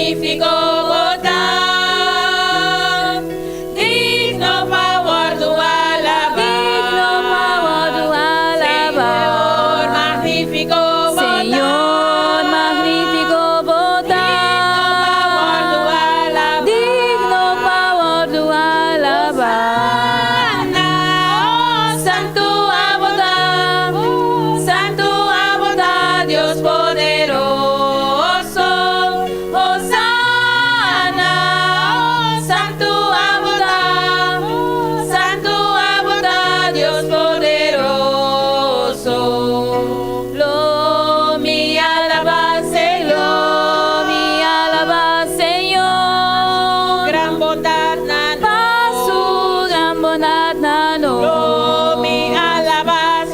magnífico votar, digno power do alabar, magnífico votar, Señor magnífico votar, digno power do alabar. Santo a votar, Dios poderoso. Hosana, santo a votar, Dios poderoso. Lo mi alaba, Señor, gran bondad nano. pasu gran bondad nano. Lo mi alaba,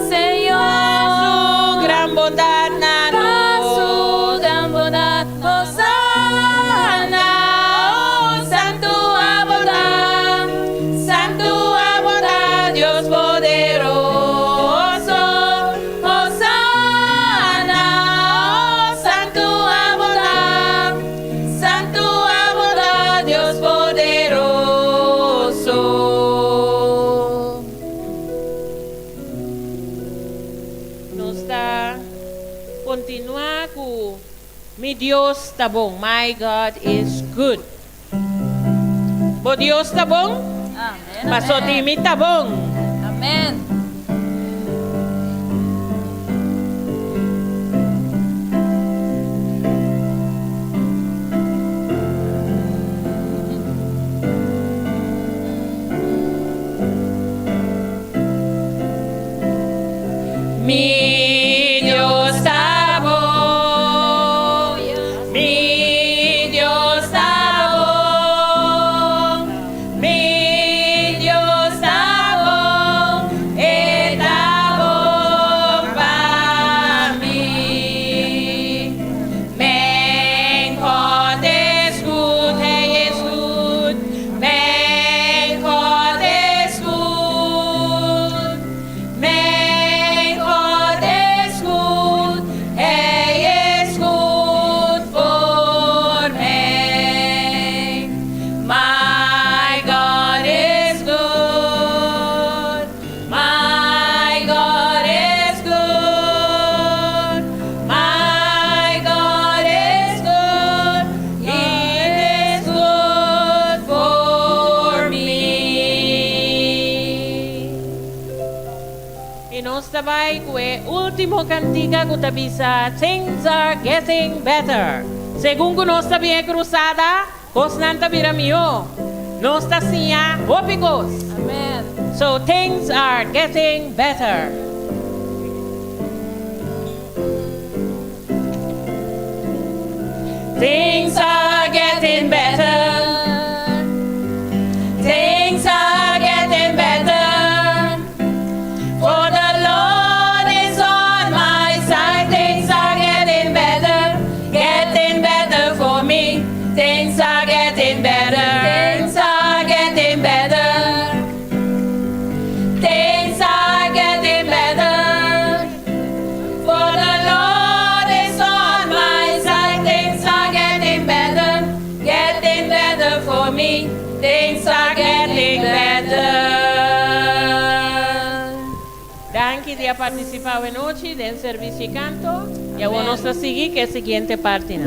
Señor, su gran bondad nano. pasu gran bondad. Hosana, santo a votar, Dios poderoso. Hosana, santo a votar, Dios poderoso. Nos está continua con mi Dios está bom. My God is good. Bo Dios está bom? Amen. Pasotimi está bom. Amen. Mi Dios está bom. Mi Dios está bom. Mi Dios está bom. Está bom para mí. Mejor escuta, hey, escuta. Mejor escuta. Mejor escuta, hey, escuta por mí. My God is good. My God is good. My God is good. He is good for me. Y nos tabay kwe último cantica que tabisa things are getting better. Según que nos tabie cruzada, cosnanta vira mio. Nos tasia hópicos. Amen. So things are getting better. Things are getting better. Things are getting better. For the Lord is on my side. Things are getting better for me. Things are getting better. Things are getting better. Things are getting better. For the Lord is on my side. Things are getting better for me. Things are getting better. Danke dia participar en noche del servicio y canto. Y ahora vamos a seguir que siguiente parte.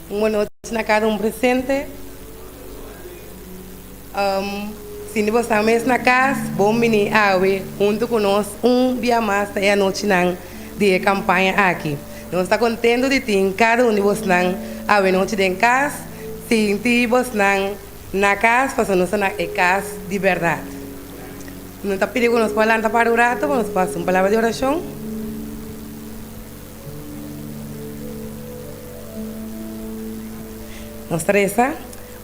Boa noite na cada presente. Se você está mesmo na casa, bom menino awe, junto conosco, dia mais é a noite de campanha aqui. Nós estamos contentes de ter cada de vocês a noite de casa, sentir vocês na casa, fazendo na casa de verdade. Nós estamos pedindo que nós falamos para o rato, nós passamos uma palavra de oração. Nós três,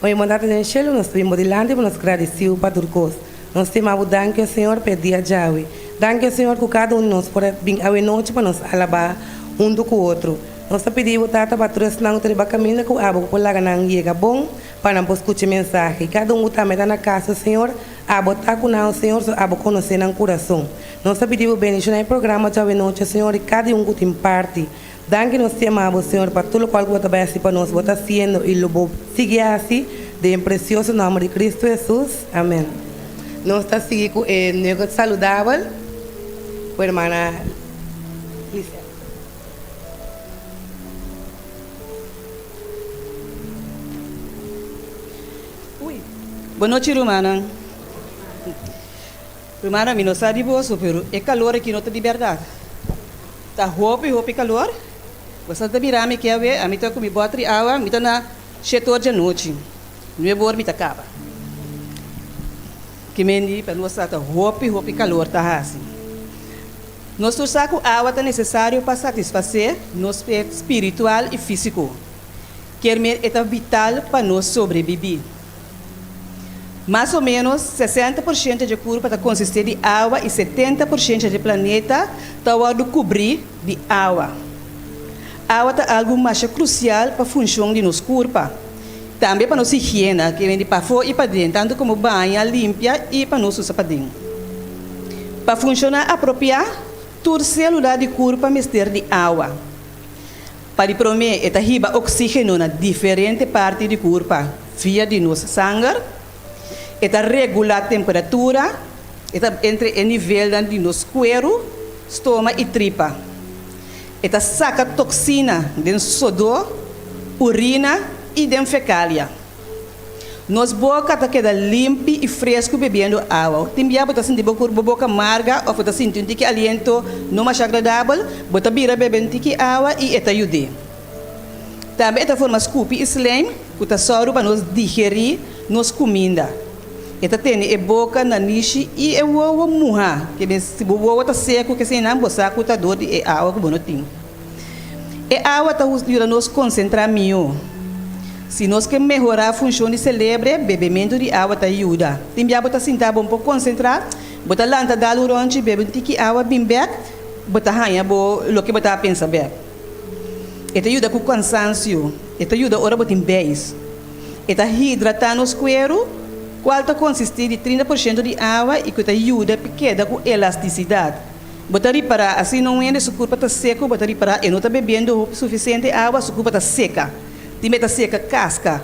hoje mandato do céu, nós vimos delante, nós agradecemos para tudo coisa. Nós temos danke ao Senhor, pedir a Jawe. Danke ao Senhor que cada de nós pode vir a noite para nós alabar um com o outro. Nós pedimos tata para três não ter caminho que o abo por lá não chega bom para não escutar mensagem. Cada está metendo na casa do Senhor, abo está com o Senhor, abo conhecer no coração. Nós pedimos bendição no programa de noite, Senhor, e cada um que tem parte. Danke-nos, te amamos, Senhor, para tudo o qual você vai fazer para nós, você está sendo e lobo. Siga assim, em precioso nome de Cristo Jesus. Amém. Nós estamos seguindo com o negócio saudável, com a irmã Lícia. Boa noite, Romana. Romana, mi não sabe bolso, pero é calor aqui, não tem liberdade. Tá roupa calor. Você tá mirando que a mim tá com mi bota de água, mi tá na setor de noite. Não é bom, mi tá acaba. Que mendi para nós tá roupa calor tá assim. Nosso saco água tá necessário para satisfazer nosso aspecto espiritual e físico. Quer me é vital para nós sobreviver. Mais ou menos 60% de corpo está consiste de água e 70% do planeta está cobrir de água. A água é algo mais crucial para a função de nosso corpo. Também para nossa higiene, que vem de para fora e para dentro, tanto como banha, limpia e para nosso sapatinho. Para funcionar apropriado, toda célula do corpo mistura de água. Para promover esta riba oxígeno na diferente parte do corpo, via de nosso sangue, esta regula a temperatura, esta entre o nível de nosso cuero, estômago e tripa. Esta saca toxina de sodor, urina e de fecália. Nossa boca está limpa e fresca bebendo água. Tem dia que você boca amarga ou você sente um tique aliento não mais agradável, você vira bebendo tique água e esta ajuda. Também esta forma scoop slime, que está só para nos digerir nossa comida. Esta tem a boca, nariz e a uva murra, que se o uva está seco, que se não você está dor de água que não tem. A água está ajuda nos concentrar melhor. Se nós queremos melhorar a função de cérebro, bebimento de água está ajuda. Tem dia você sentar bom para concentrar, você lanta dar o ronche, bebe um tique água bem bem, você arranha o que você pensa bem. Esta ajuda com cansaço, esta ajuda ora você bem. Esta hidrata nos cuero. Qual consiste de 30% de água e que ajuda a queda com elasticidade. Botar reparar, assim não é seu corpo está seco, botar reparar, e não está bebendo suficiente água, seu corpo está seca. Time está seca casca.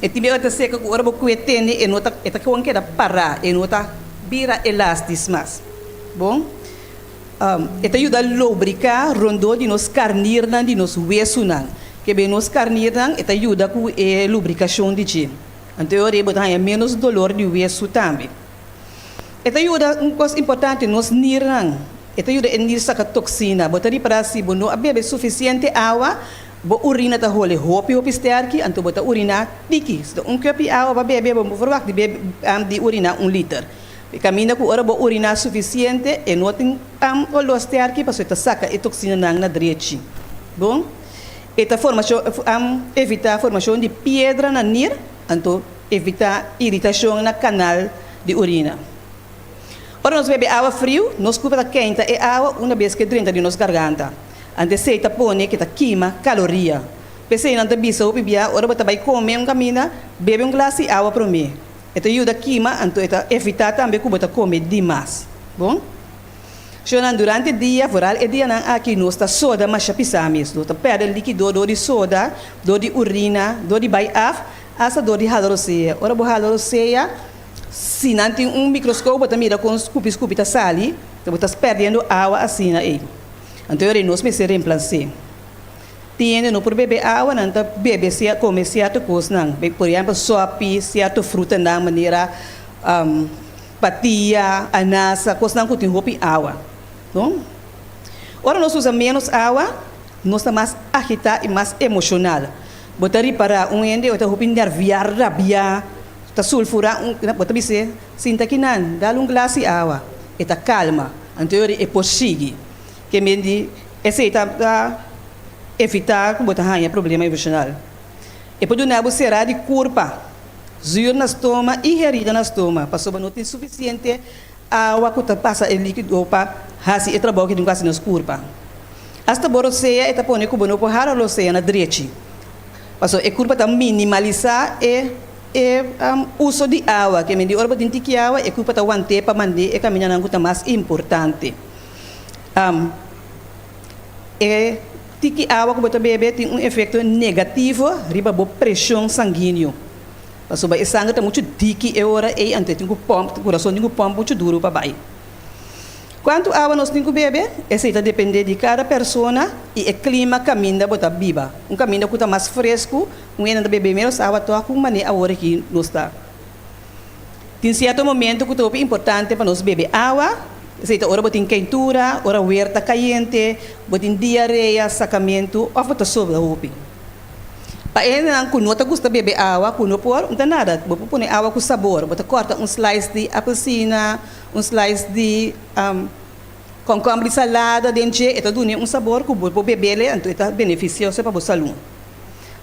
E time está seca com o orbo que tem, e não está com que parar, e não está vira elástico mais. Bom? Esta ajuda a lubricar, rondou de nos carnir, de nos hueso, que bem nos carnir, esta ajuda com a lubricação de ti. Então, eu tenho menos dolor de hueso também. Esta ajuda, uma coisa importante, nos nirang. Esta ajuda a nir saca toxina. Botari para si, não bebe suficiente água, bo urina ta hole hopi sterki, então bota urina tiki. Se um copo de água bebe, bo verwacht de bebe de urina 1 liter. Camina com ora bo urina suficiente e não tem olo sterki para sua saca e toxina na direita. Bom? Esta formação evita a formação de pedra na nir. Então, evitar irritação no canal de urina. Ora, nós bebemos água frio, nós culpa quente e água uma vez que dentro de nossa garganta. Antes de se põe que queima caloria. Pensei não te bisa o bebia, ora você vai comer caminho, bebe glass de água para mim. Então ajuda a queima, então evitar também que você come demais. Bom? Durante o dia, foral o dia aqui nós está soda, mas chapisamos, nós perde líquido, dor de soda, dor de urina, dor de baiaf. Essa dor de haloroceia. Ora, a haloroceia, se não tem microscópio, você mira com scoop está sali, você está perdendo água assim aí. Então, nós me ser reemplacer. Tiene não por beber água, não tá beber comer certa coisa, não. Por exemplo, sopa, certa fruta, da maneira patia, anassa, coisa não que tem roupa e água. Não? Ora, nós usamos menos água, nós estamos mais agitados e mais emocional. Botari para ende ou hupin nerviar rabia ta sulfura bota bise sinta kinan dá glass de água eta calma anterior é possível que mendi esse tá evitar que bota hanha problema emocional e pode não será de curpa zuur na estômago e herida na estômago passou não tem suficiente água que passa o líquido para hasi e trabalho que não quase nos curpa hasta boroseia eta pone que bono por haro loseia na direita. Passou a curva está minimalizar e uso de água, que me de orba de que água é culpa da wante para mandar é caminhar na coisa mais importante. Que água que você bebe tem efeito negativo riba a pressão sanguínea. Porque o sangue está muito dique e ora é ante tem o coração tem o pompo muito duro para baixo. Quanto água nós temos que beber, isso vai depender de cada pessoa e o clima caminha para biba. Caminho que está mais fresco, ainda beber menos água, toa com maneira a hora que nós está. Tem certo momento que é importante para nós beber água, seja hora botin quentura, hora huerta caliente, botin diarreia, sacamento, ou botar sobre a roupa. Para ele não conota gosta beber água, não por não nada, vou pôr água com sabor, botar corta slice de apelsina, slice de concombre salada dentro, eta dá sabor que vou beber ele, então é beneficioso para a saúde.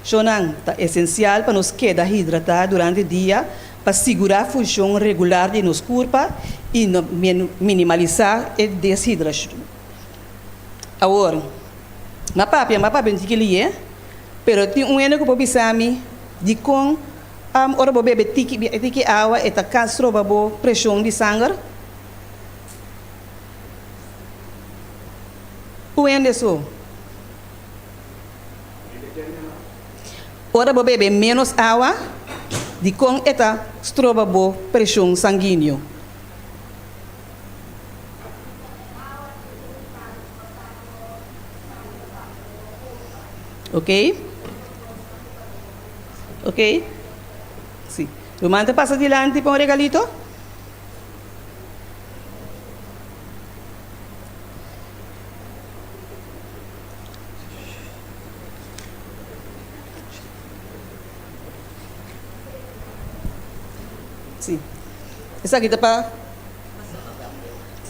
Chonan, é essencial para nos quedar hidratados durante o dia, para segurar a função regular de nosso corpo e minimalizar a desidratação. Agora, na papia não tem que ler, mas tem ano que eu pensar de com ora vou beber tique água e tá castro babo pressão de sangue. O ano é só. Ora vou beber menos água de com eta stroba bo pressão sanguínea. Ok? Ok? Sim. Romanta passa adiante para um regalito. Sim. Essa aqui está para...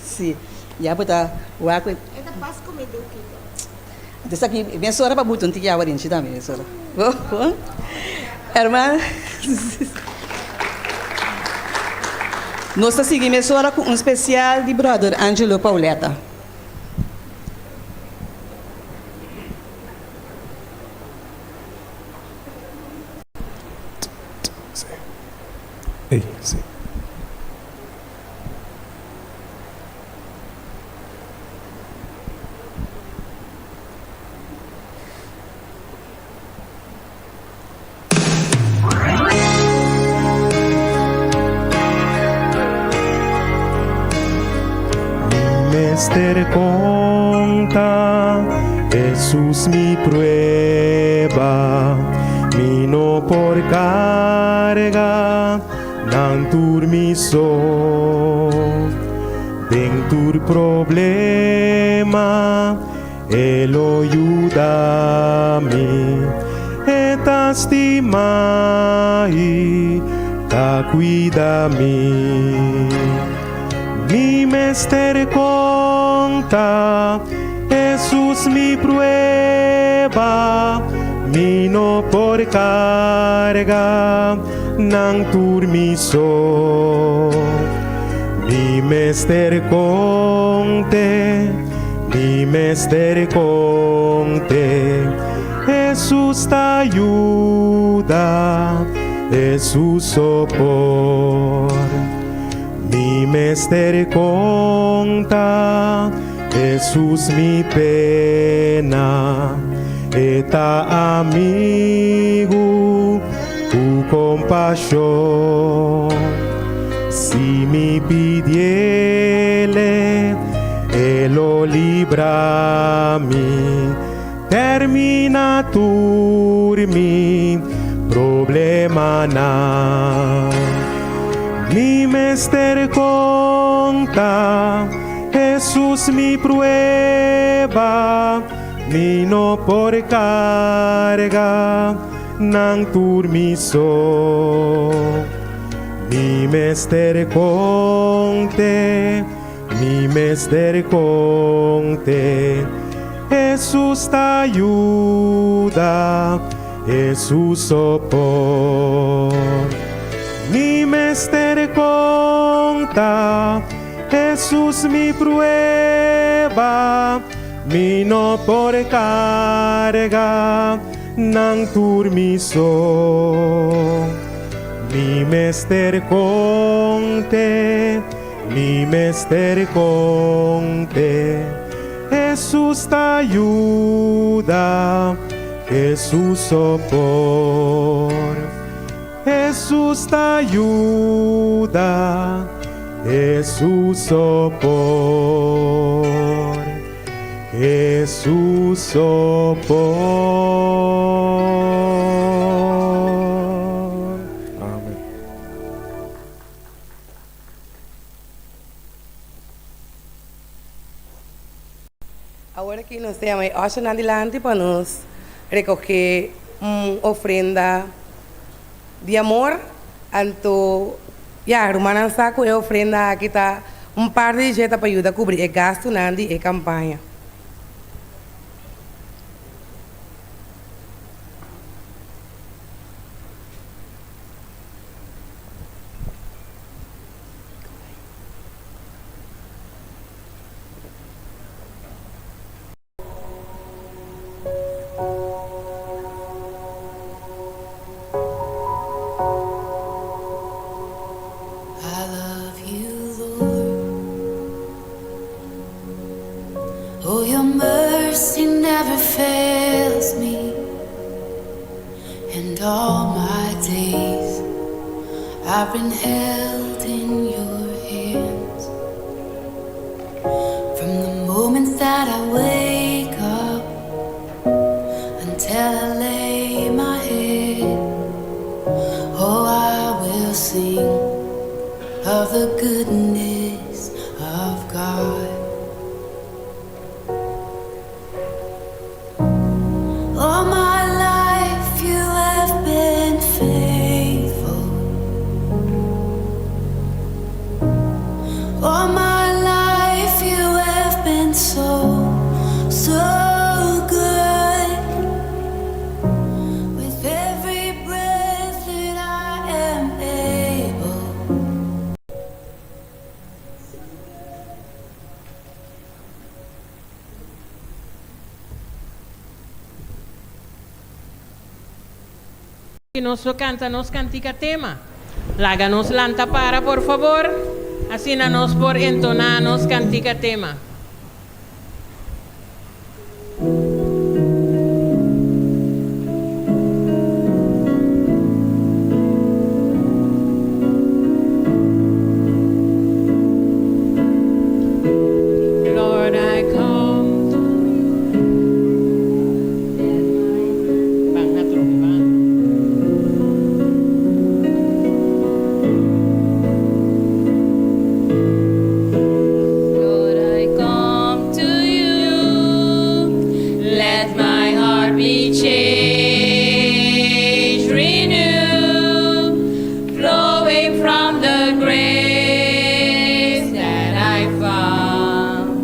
Sim. Já para o água... Esta passa comigo aqui. Essa aqui, minha senhora para botar um tique água dentro também, minha senhora. Irmã... Nós estamos seguindo minha senhora com um especial de brother Angelo Pauleta. Ei, sim. Mister conta, Jesús mi prueba, mi no por carga, nan turmiso, den tur problema, elo ayudami, et astimai, ta cuidami. Mi mester conta, Jesús mi prueba, mi no por carga, nan turmiso. Mi mester conte, Jesús te ayuda, Jesús sopor. Mi mester conta, Jesús mi pena, eta amigo, tu compasión. Si mi pidiele, Elo libra mi, termina turmi, problema na. Mi mester conta, Jesús mi prueba, mi no por carga, nan turmiso. Mi mester conte, Jesús te ayuda, Jesús sopor. Mi mester conta, Jesús mi prueba, mi no por carga, nan turmiso. mi mester conte, mi mester conte. Jesús te ayuda, Jesús sopor. Jesús te ayuda, Jesús sopor. Jesús sopor. Amén. Agora que nós temos hoje adelante para nós recoger uma ofrenda de amor, então, Romana Saco é ofrenda que está par de gente para ajudar a cobrir o gasto na campanha. I love you, Lord. Oh, your mercy never fails me. And all my days I've been held in your hands. From the moment that I wake up until I lay my head, oh, I will sing of the goodness of God. All my life you have been faithful. All my life you have been so, so good. With every breath that I am able, que nos canta nos cantica tema. Láganos lanta para, por favor. Así nos por entonar nos cantica tema. Lord, I come to you. Bang, natulog, bang. Lord, I come to you. Let my heart be changed, renewed, flowing from the grace that I found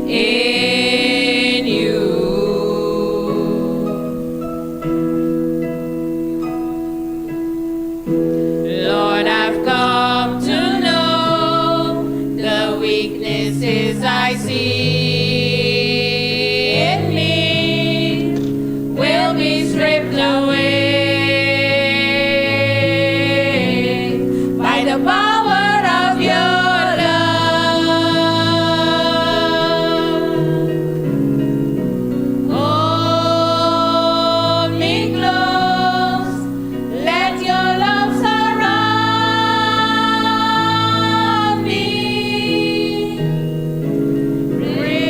in you. Lord, I've come to know the weaknesses I see in me will be stripped away by the power of your love. Hold me close, let your love surround me. Bring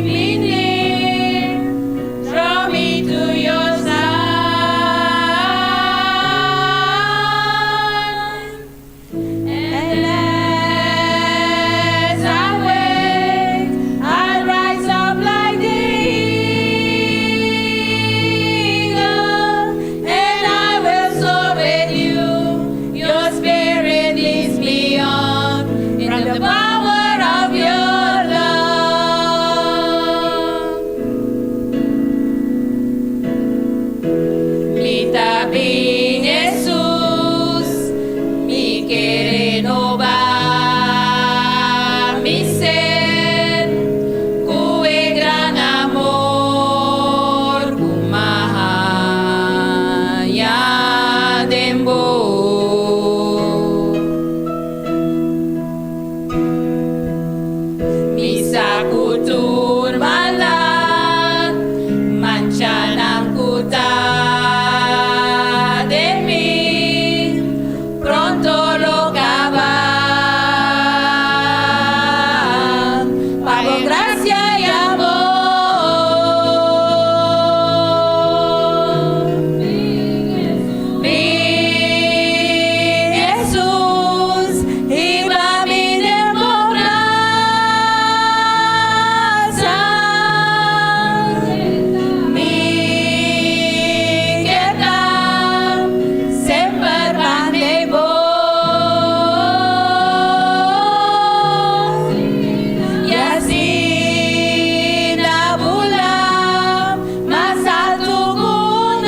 me near, draw me to your side. And as I wait, I'll rise up like the eagle, and I will soar with you. Your spirit leads me on in the power of your love. Mi tabi Jesus, mi quiere renovar mi ser, cue gran amor, kumahayag voluntad de mí, pronto lo acabar. Pago gracia y amor. Mi Jesús iba a mi democracia. Mi guerra sempre mande vos. Y así la bula más alto que un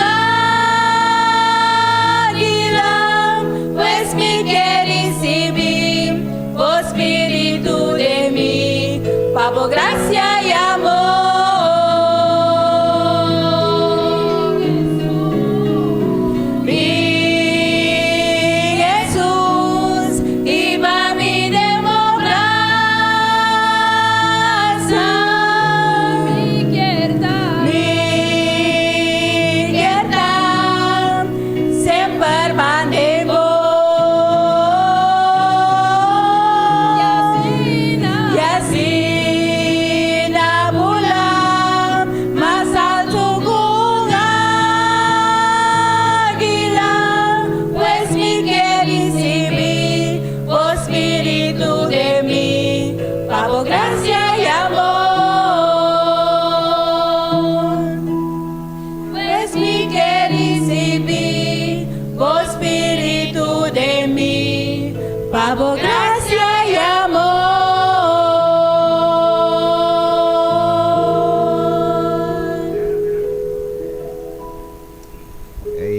águila, pues me quiere recibir, oh Espíritu de mí, papo gracia y amor. Mi Jesús iba a mi democracia. Mi guerra sempre mande vos. Y así la bula más alto que un águila, pues me quiere recibir, oh Espíritu de mí, pago gracia y amor. Pues me quiere recibir, oh Espíritu de mí, pago gracia y amor.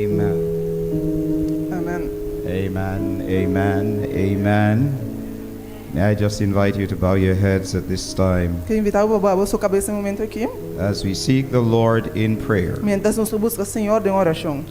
Amen. Amen. Amen. Amen. Amen. May I just invite you to bow your heads at this time Quero invitar o Babá a sua cabeça em momento aqui, as we seek the Lord in prayer. mientras nós buscamos o Senhor em oração.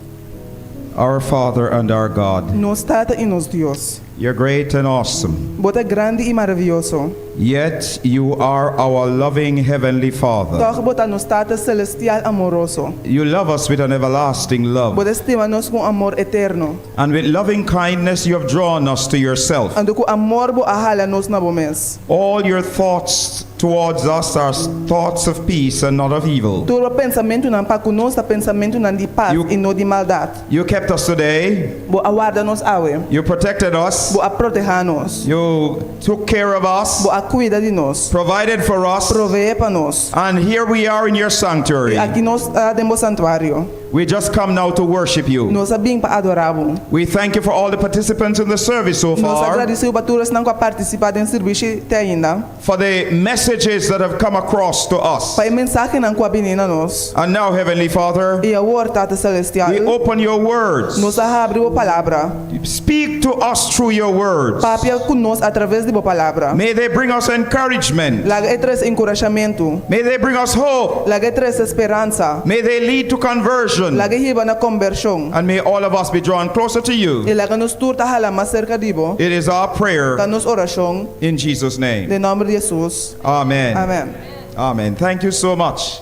Our Father and our God, Nos trata e nos Deus. you're great and awesome. Bota grande e maravilhoso. Yet you are our loving Heavenly Father. Toch bota nos trata celestial amoroso. You love us with an everlasting love. Bota estima-nos com amor eterno. And with loving kindness you have drawn us to yourself. Ando com amor bo ahala-nos na bomes. All your thoughts towards us are thoughts of peace and not of evil. Todo pensamento não para conosco, pensamento não de paz You- e não de maldade. You kept us today. Bo aguarda-nos awe. You protected us. Bo a proteja-nos. You took care of us, Bo a cuida de nós. provided for us, Provee para nós. and here we are in your sanctuary. Aqui nós temos santuário. We just come now to worship you. Nós abim para adorar-vos. We thank you for all the participants in the service so Nós far, agradecemos para todos que não participado em serviço até ainda. for the messages that have come across to us. Para a mensagem não com a benina nós. And now, Heavenly Father, E a word Tata Celestial. we open your words. Nos abre a palavra. Speak to us through your words. Papia conosco através de a palavra. May they bring us encouragement. Laga é traz encorajamento. May they bring us hope. Laga é traz esperança. May they lead to conversion. Laga hiba na conversão. And may all of us be drawn closer to you. E laga nos turta hala mais cerca de bo. It is our Tá prayer nos oração. in Jesus' name. De nome de Jesus. Amen. Amen. Amen. Thank you so much.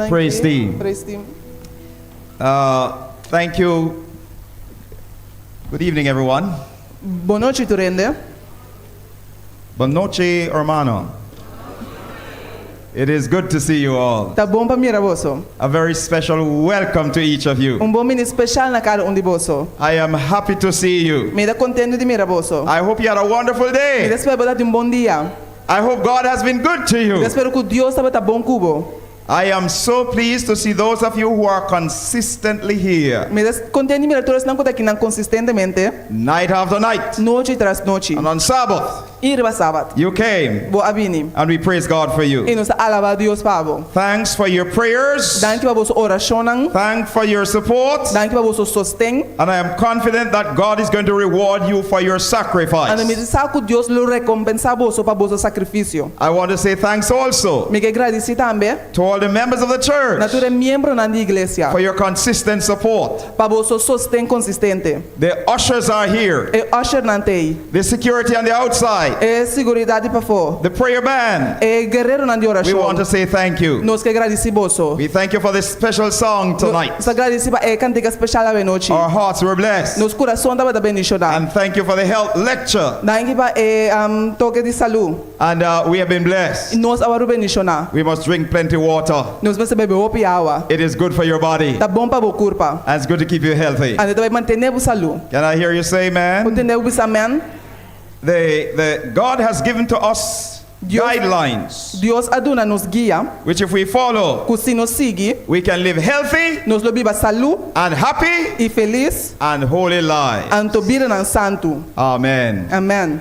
Praise thee. Praise thee. Thank you. Good evening, everyone. Boa noite, Turende. Buenas noches, hermano. It is good to see you all. Tá bom para mim, Raboso. A very special welcome to each of you. Bom mini especial na cara onde boso. I am happy to see you. Me dá contente de mim, Raboso. I hope you had a wonderful Me day. espero dar um bom dia. I hope God has been good to Me you. espero que Deus está bom cubo. I am so pleased to see those of you who are consistently here, Me dá contente de mim, todos não conta que não consistentemente. night after night, Noite tras noite. and on Sabbath. Irba sábado. You came, Bo abini. and we praise God for E you. nos alaba a Deus pavo. Thanks for your prayers. Danke para vosso oração. Thanks for your support. Danke para vosso sostém. And I am confident that God is going to reward you for your Ano me sacrifice. saco Deus lo recompensa vosso para vosso sacrifício. I want to say thanks also Me que agradeci também. to all the members of the church Natura membro na igreja. for your consistent support. Para vosso sostém consistente. The ushers are here, E usher nantei. the security on the outside. tonight. seguridade para fora. The prayer band, Guerreiro na de we oração. want to say thank you. Nós que agradecemos. We thank you for this special song tonight. Nós agradecemos a cantiga especial a noite. Our hearts were blessed. Nos coração da bendicionar. And thank you for the health lecture. Daí para toque de saúde. And we have been blessed. Nós agora bendicionar. We must drink plenty water. Nós vamos beber roupa e água. It is good for your body. Tá bom para o corpo. And it's good to keep you healthy. A gente vai manter a saúde. Can I hear you say amen? Entendeu amém? God has given to us guidelines, Deus aduna nos guia. which if we follow, Que se nos sigue, we can live healthy nos lo viva saúde and happy e feliz. and holy lives. Anto vida na santo. Amen. Amém.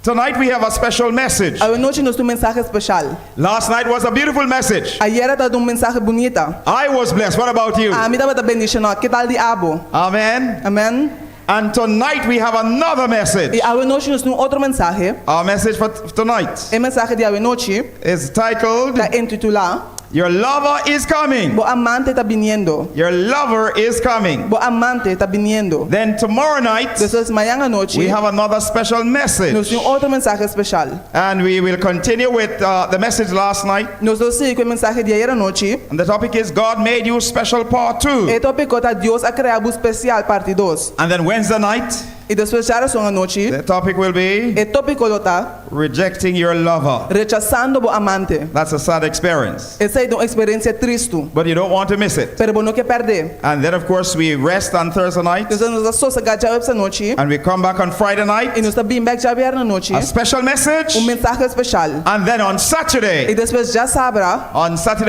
Tonight we have a special message. A noite nós temos mensagem especial. Last night was a beautiful message. Ayer era mensagem bonita. I was blessed. What about you? A mim dava bendicionar. Que tal de abo? Amen. Amém. And tonight we have another message. E a noite nós temos outra mensagem. Our message for tonight A mensagem de a noite is titled, está intitulada Your Lover is Coming. Bo amante está viniendo. Your lover is coming. Bo amante está viniendo. Then tomorrow night Depois amanhã à noite we have another special nós message. temos outra mensagem especial. And we will continue with the message last night. Nós vamos seguir com a mensagem de ayer à noite. And the topic is God made you special part 2. E tópico está Deus a criar algo especial parte 2. And then Wednesday night, E depois já à noite the topic will be e tópico está rejecting your lover. rechazando bo amante. That's a sad experience, Essa é uma experiência triste. but you don't want to miss it. Pero não quer perder. And then of course we rest on Thursday night, Nós nos associamos já essa noite and we come back on Friday e night, nós também back já na noite. a special message. Mensagem especial. And then on E Saturday, depois já sabra,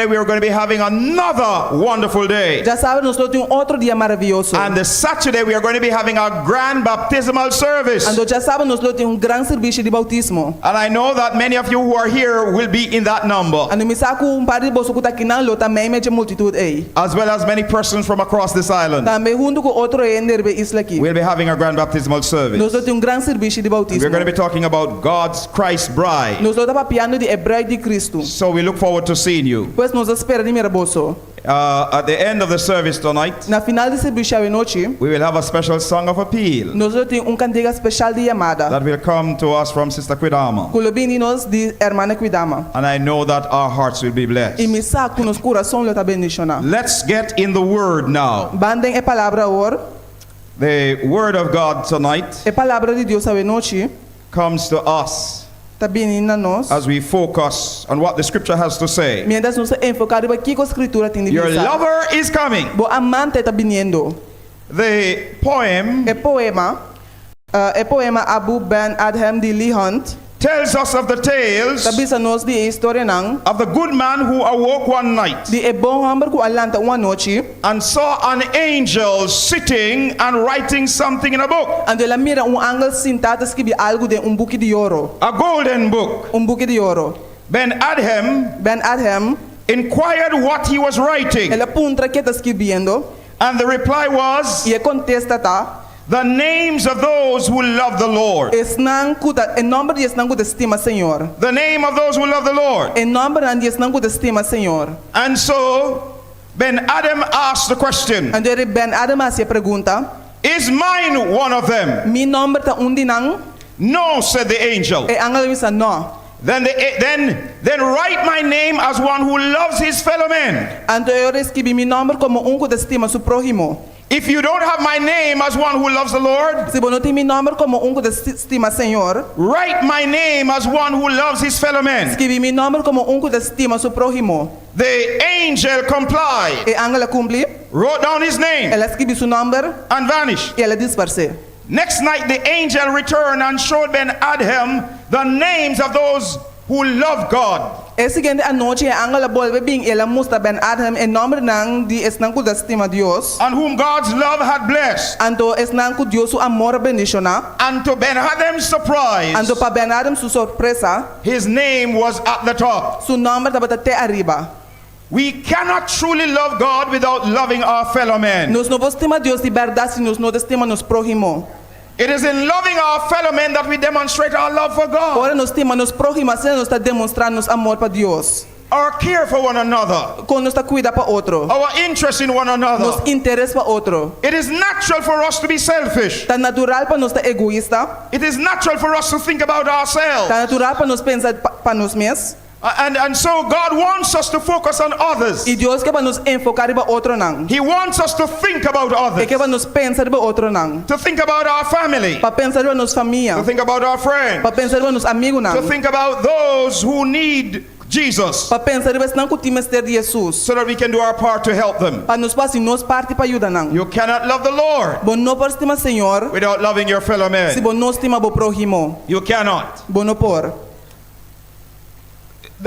we are going to be having another wonderful day. já sabra nós temos outro dia maravilhoso. And the Saturday we are going to be having a grand baptismal service. Ando já sabem nós temos grande serviço de bautismo. And I know that many of you who are here will be in that number, Ando me saco par de bolso que tá aqui na lo também é multitude aí. as well as many persons from across this island. Também junto com outro ender isla aqui. We'll be having a grand baptismal service. Nós temos grande serviço de bautismo. We're going to be talking about God's Christ bride. Nós estamos papiando de hebreu de Cristo. So we look forward to seeing you. Pois nós espera de meu bolso. At the end of the service tonight, Na final de serviço à noite, we will have a special song of appeal nós temos cantiga especial de chamada. that will come to us from Sister Quidama. Colobininos de hermana Cuidama. And I know that our hearts will be E blessed. me saco nos coração lo tá bendicionar. Let's get in the Word now. Bandem é palavra or, The Word of God tonight é palavra de Deus à noite, comes to us tá bem na nós. as we focus on what the Scripture has to say. Mientras nós enfocamos aqui com a escritura tem de Your pensar. lover is coming. Bo amante tá viniendo. The poem É poema Abu Ben Adhem de Lee Hunt. tells us of the tales Tá bisa nós de história nang of the good man who awoke one night de bom homem que alanta uma noite. and saw an angel sitting and writing something in a book, Ando ela mira ángel sentado escrever algo de buque de ouro. a golden book. Buque de ouro. Ben Adhem Ben Adhem, inquired what he was writing, ela puntra que tá escrevendo and the reply was, e contesta tá. the names of those who love the Lord. Esnan kuda em nome de esnan kuda estima Senhor. The name of those who love the Lord. Em nome de esnan kuda estima Senhor. And so Ben Adam asked the question, Ando ele Ben Adhem hace pergunta. is mine one of them? Mi nombre ta nang? No, said the angel. E angel bisa no. Then write my name as one who loves his fellow men. Ando eu escrevi mi nombre como kuda estima su prójimo. If you don't have my name as one who loves the Lord, Se não tem mi nombre como kuda estima Senhor, write my name as one who loves his fellow men. escrevi mi nombre como kuda estima su prójimo. The angel complied, E angel cumpli, wrote down his name, ela escrevi su nombre and vanished. e ela disperse. Next night, the angel returned and showed Ben Adhem the names of those who love God. E seguinte a noite a angel volve bem ela mostra Ben Adhem em nome nang de esnan kuda estima Dios. And whom God's love had blessed. Ando esnan ku Dios su amor bendiciona. And to Ben Adhem's surprise, Ando pa Ben Adhem su sorpresa, his name was at the top. su nombre estaba até arriba. We cannot truly love God without loving our fellow men. Nós não estima Deus de verdade se nós não estima nos prójimo. It is in loving our fellow men that we demonstrate our love for God. Ora nós estima nos prójimos, assim nós está demonstrando nos amor para Deus. our care for one another, com nossa cuida para outro, our interest in one nos another. interesse para outro. It is natural for us to be selfish. Tá natural para nós estar egoísta, It is natural for us to think about tá ourselves. natural para nós pensar para nós mesmos. And so God wants us to focus on others. E Deus quer para nos enfocar para outro não. He wants us to think about E others, quer para nos pensar para outro não. to think about our family, Para pensar para nossa família, to think about our friends, para pensar para nos amigos to não. think about those who need Jesus, Para pensar para não que o time de Jesus. so that we can do our part to help them. Para nos passar nos parte para ajudar não. You cannot love the Lord Bom não por estima Senhor, without loving your fellow se men. bom não estima bo prójimo. You cannot. Bom não por.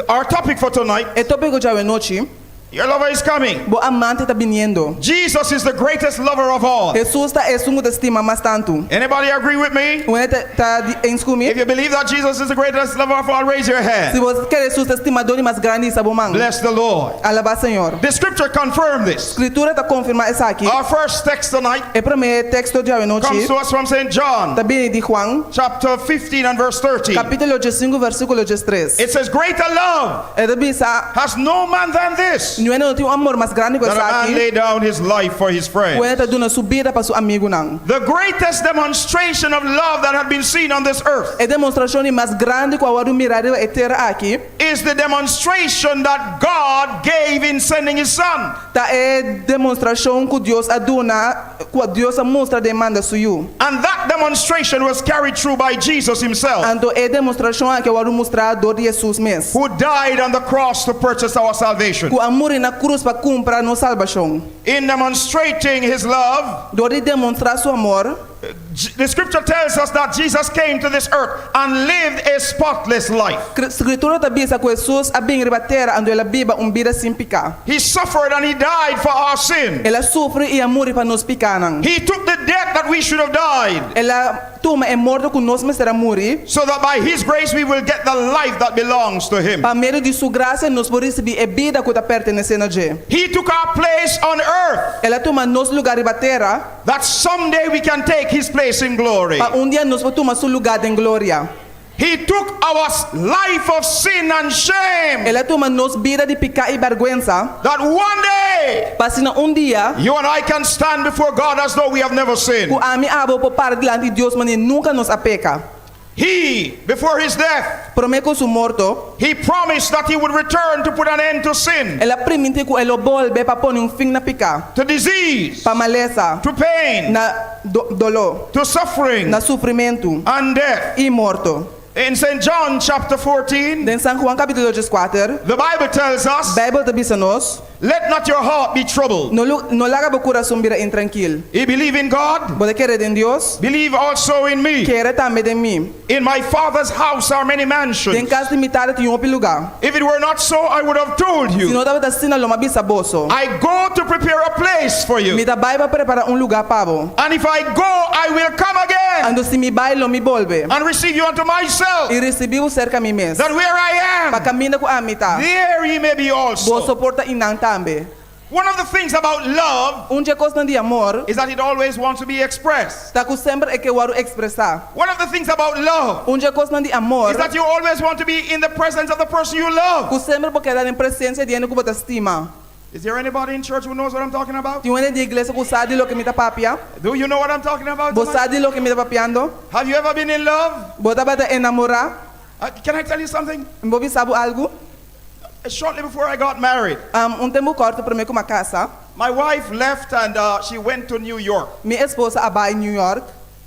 Our topic for tonight, E tópico de hoje noite, your lover is coming. bo amante tá binièndo. Jesus is the greatest lover of all. Jesus tá sungo de estima mais tanto. Anybody agree with me? Você tá em If comigo? you believe that Jesus is the greatest lover of all, raise your Se hand. você quer Jesus estimador mais grande, sabe mano. Bless the Lord. Alaba Senhor. The scripture confirmed this. Escritura tá confirma isso aqui. Our first text tonight O primeiro texto de hoje comes noite, to us from St. John, também de Juan, chapter 15 and verse 30. capítulo 5, versículo 3. It says, greater love É de bisa, has no man than this, não tem amor mais grande que that isso a man aqui. lay down his life for his friend. Você tá dando subida para seu amigo não. The greatest demonstration of love that had been seen on this earth É demonstração mais grande que eu mirar a terra aqui. is the demonstration that God gave in sending his son. Tá é demonstração que Deus aduna, que Deus mostra demanda suyo. And that demonstration was carried through by Jesus himself, Então é demonstração que eu vou mostrar do Jesus mesmo. who died on the cross to purchase our salvation. Que amor na cruz para comprar nossa salvação. In demonstrating his love, Do de demonstrar seu amor, the scripture tells us that Jesus came to this earth and lived a spotless life. escritura tá bisa que Jesus a bem rebatera ando ela biba vida sem picar. He suffered and he died for our sin. Ela sofre e amor para nos picar não. He took the death that we should have died, Ela toma é morto que nós me será morrer. so that by his grace we will get the life that belongs to him. Para meio de sua graça nós por receber a vida que tá pertencendo a Deus. He took our place on earth, Ela toma nosso lugar rebatera. that someday we can take his place in glory. Para dia nós vamos tomar seu lugar em glória. He took our life of sin and shame, Ela toma nos vida de picar e vergonha. that one day Para se dia you and I can stand before God as though we have never sinned. o ami abo por par diante de Deus, mas nunca nos apeca. He, before his death, Prometo su morto. he promised that he would return to put an end to sin, Ela permite que ela volve para pôr fim na picar. to disease, Para maleza, to pain, na dolor, to suffering, na sofrimento and death. e morto. In St. John chapter 14, Den San Juan capítulo 4, the Bible tells us, Bible te bisa nos, let not your heart be troubled. no laga bo coração bira intranquil. You believe in God, Bode querer en Dios, believe also in me. querer também de mim. In my Father's house are many Den mansions. casa limitada tem lugar. If it were not so, I would have told Se you. não tava sina loma bisa boso. I go to prepare a place for Mi you. da Bible prepara lugar pavo. And if I go, I will come again Ando se mi bailo mi volve. and receive you unto myself, E recebi o cerca mi mes. that where I Pa am, camina com a mita. there ye may be Bo also. soporta inang tambe. One of the things about love Dia costa de amor, is that it always wants to be expressed. ta ku sempre é que waru expressar. One of the things about love Dia costa de amor, is that you always want to be in the presence of the person you love. ku sempre porque dar em presença de que bota estima. Is there anybody in church who knows what I'm talking about? Tem uma de igreja que sabe lo que me tá papia. Do you know what I'm talking about Bo tonight? sabe lo que me tá papiando. Have you ever been in love? Bota bata enamorar. Can I tell you something? Bobi sabe algo? Shortly before I got married, Tempo corto para mim com uma casa. my wife left and she went to New York. Minha esposa abai em New York.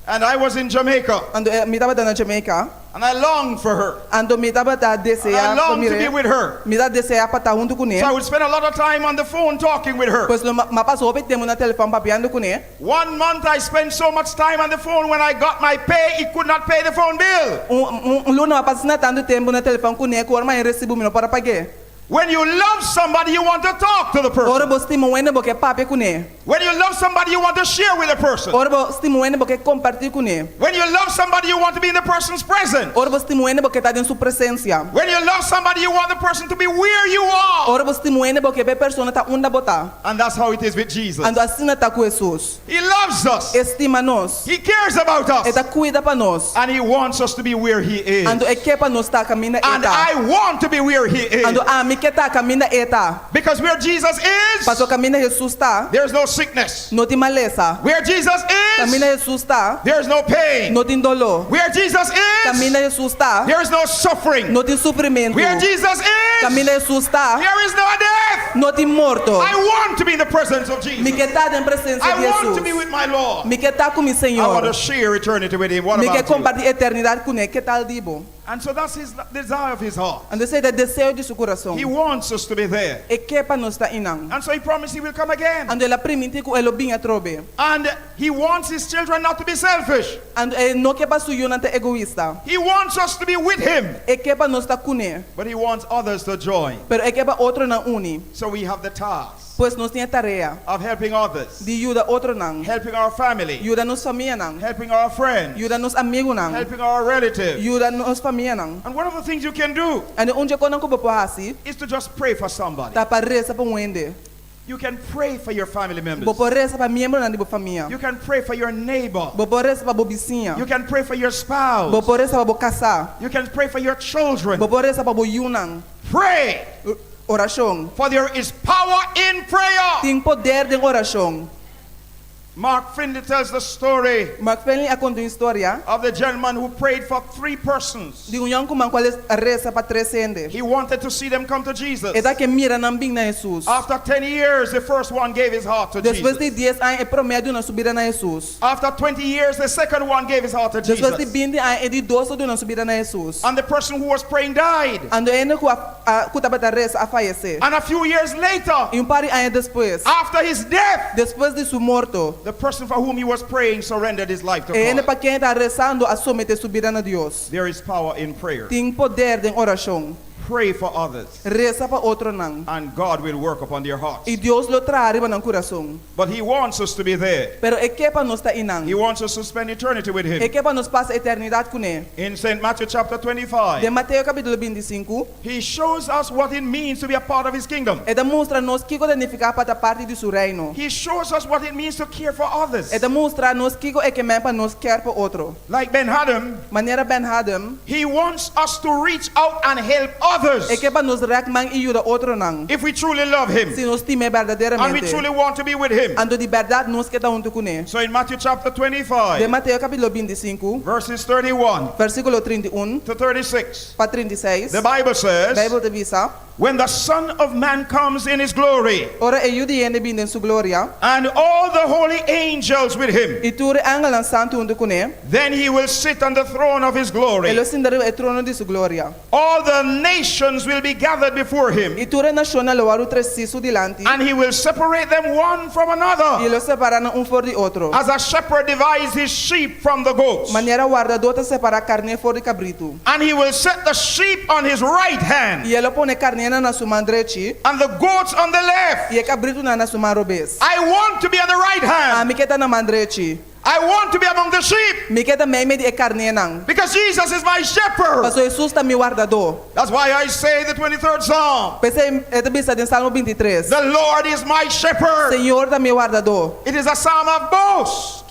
And I was in Jamaica. Ando me tava na Jamaica. And I longed for her. Ando me tava da And I desejar longed to be with her. Me da desejar para estar junto com So I ele. would spend a lot of time on the phone talking with her. Pois ma passou o tempo na telefone papiando com ele. 1 month I spent so much time on the phone, when I got my pay, it could not pay the phone bill. Luna passa na tanto tempo na telefone com ele, que o mais recibo me para pagar. When you love somebody, you want to talk to the Ora person. bo stimo wende porque papi com ele. When you love somebody, you want to share with the person. Ora bo stimo wende porque compartilhar com ele. When you love somebody, you want to be in the person's presence. Ora bo stimo wende porque tá em sua presença. When you love somebody, you want the person to be where you are. Ora bo stimo wende porque a pessoa tá onde botar. And that's how it is with Jesus. Ando assim tá com Jesus. He loves us. Estima nós. He cares about us. Eta cuida para nós. And he wants us to be where he is. Ando é que para nós tá caminhando And eta. I want to be where he is. Ando a mi keta caminha eta. Because where Jesus is, Paso caminha Jesus tá. there's no sickness. No tem maleza. Where Jesus Caminha is, Jesus tá. there's no pain. No tem dolor. Where Jesus Caminha is, Jesus tá. there's no suffering. No tem sofrimento. Where Jesus Caminha is, Jesus tá. there is no death. No tem morto. I want to be in the presence of Mi Jesus. quer estar em presença de I want to be Jesus. with my Lord. Mi quer estar com meu I want to Senhor. share eternity with Him. What Mi quer about you? compartilhar eternidade com Ele. Que tal, Dibo? And so that's His desire of His heart. Ando sei do desejo de seu coração. He wants us to be there. E que para nós estar inang. And so He promised He will come again. Ando ela permite que ele vinha trobe. And He wants His children not to be selfish. Ando não que para suyo não ter egoísta. He wants us to be with Him. E que para nós estar com Ele. But He wants others to join. Pero e que para outro não une. So we have the task Pois nós tinha tarefa of helping others, de ajuda outro não. helping our family, Ajuda nos família não. helping our friends, Ajuda nos amigos não. helping our relatives. Ajuda nos família não. And one of the things you can do Ando onde quando não pode assim, is to just pray for somebody. tá para reza para um ende. You can pray for your family members. Bo pode reza para membro na de família. You can pray for your neighbor. Bo pode reza para bo vizinha. You can pray for your spouse. Bo pode reza para bo casar. You can pray for your children. Bo pode reza para bo yunang. Pray, Oração. for there is power in prayer. Tem poder de oração. Mark Finley tells the story Mark Finley a conta uma história of the gentleman who prayed for 3 persons. de young man qual reza para 3 ende. He wanted to see them come to Jesus. É da que mira na bing na Jesus. After 10 years, the first one gave his heart to Depois de Jesus. 10 anos é promédio na subida na Jesus. After 20 years, the second one gave his heart to Depois de Jesus. 20 anos é de 12 do na subida na Jesus. And the person who was praying died. Ando ende ku a kutabata reza a fallecer. And a few years later, E par anos depois, after his death, depois de su morto, the person for whom he was praying surrendered his life to ende God. para quem está rezando a someter subida na Deus. There is power in prayer. Tem poder de oração. Pray for others, Reza para outro não. and God will work upon their hearts. E Deus lo traz para no coração. But He wants us to be there. Pero é que para nós estar inang. He wants us to spend eternity with É Him. que para nós passar eternidade com Ele. In St. Matthew chapter De 25, Mateus capítulo 25, He shows us what it means to be a part of His kingdom. é demonstra nos que significa para parte de seu reino. He shows us what it means to care for others. É demonstra nos que é que mais para nós quer para outro. Like Ben Haddam, Maneira Ben Adam, he wants us to reach out and help others é que para nos recman e ajuda outro não. if we truly love Him Se nós time and we verdadeiramente. truly want to be with Him. Ando de verdade nós que está junto com Ele. So in Matthew chapter De 25, Mateus capítulo 25, verses 31 versículo 31 to 36, para 36, the Bible says, Bible te visa, when the Son of Man comes in His glory, ora e ajuda ele vindo em sua glória, and all the holy angels with Him, e tudo angelo santo junto com Ele, then He will sit on the throne of His glory. ele sentará o trono de sua glória. All the nations will be gathered before Him, E tudo nacional o aru tresiso dilante, and He will separate them one from e another, lo separará for de outro. as a shepherd divides his sheep from the goats. Maneira guardador separa carne fora de cabrito. And He will set the sheep on His right hand, E ele põe carne na sua mão direita, and the goats on the left. e cabrito na sua mão robes. I want to be on the right A hand. mi que tá na mão direita. I want to be among the sheep, Mi que tá meio de carne não. because Jesus is my shepherd. Paso Jesus tá mi guardador. That's why I say the 23rd Psalm, Pensei, é de bisa de Salmo 23. the Lord is my shepherd. Senhor tá mi guardador. It is a psalm of boast.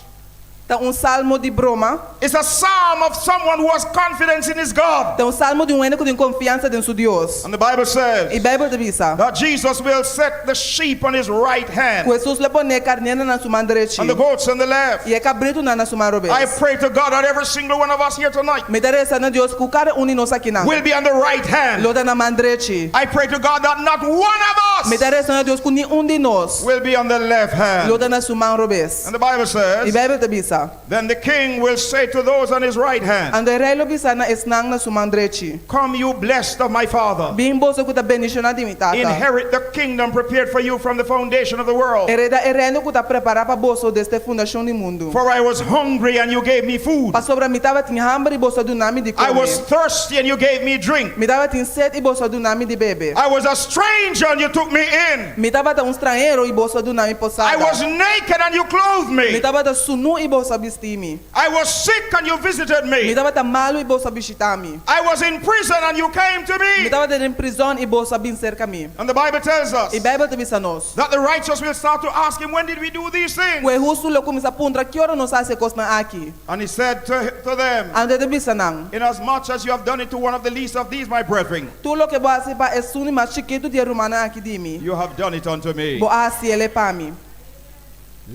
Tá salmo de broma. It's a psalm of someone who has confidence in his God. Tá salmo de que tem confiança em seu Deus. And the Bible E says Bible te visa. that Jesus will set the sheep on His right hand, Jesus le põe carne na sua mão direita. and the goats on the left. E cabrito na sua mão robes. I pray to God that every single one of us here tonight Me interessa na Deus que cada de nós aqui não. will be on the right hand. Lo da na mão direita. I pray to God that not one of Me us interessa na Deus que nenhum de nós will be on the left hand. lo da na sua mão robes. And the Bible E says, Bible te visa. then the king will say to those on his right hand, Ando rei lo visa na esnang na sua mão direita. come you blessed of my Father, Bim bolso que tá bendicionado de mi tata. inherit the kingdom prepared for you from the foundation of the world. Hereda reino que tá preparado para bolso desde fundação do mundo. For I was hungry and you gave me food. Pa sobra mi tava tinha hambre e bolso do nome de I comer. was thirsty and you gave me drink. Mi tava tinha sede e bolso do nome de beber. I was a stranger and you took me in. Mi tava estrangeiro e bolso do nome I posada. was naked and you clothed Mi me. tava sunu e bolso bolsa bistimi. I was sick and you visited Mi me. tava ta malo e bolsa bishitami. I was in prison and you came to Mi me. tava em prisão e bolsa bin cerca mi. And the Bible tells us E Bible te visa nós. that the righteous will start to ask him, when did we do these things? O justo lo começa a pundra que hora nós hace cosna aqui. And he said to them, Ande te visa nang. inasmuch as you have done it to one of the least of these, my brethren, Tu lo que bo hace pa es suni mas chiquito de rumana aqui di mi. you have done it unto me. Bo hace ele pa mi.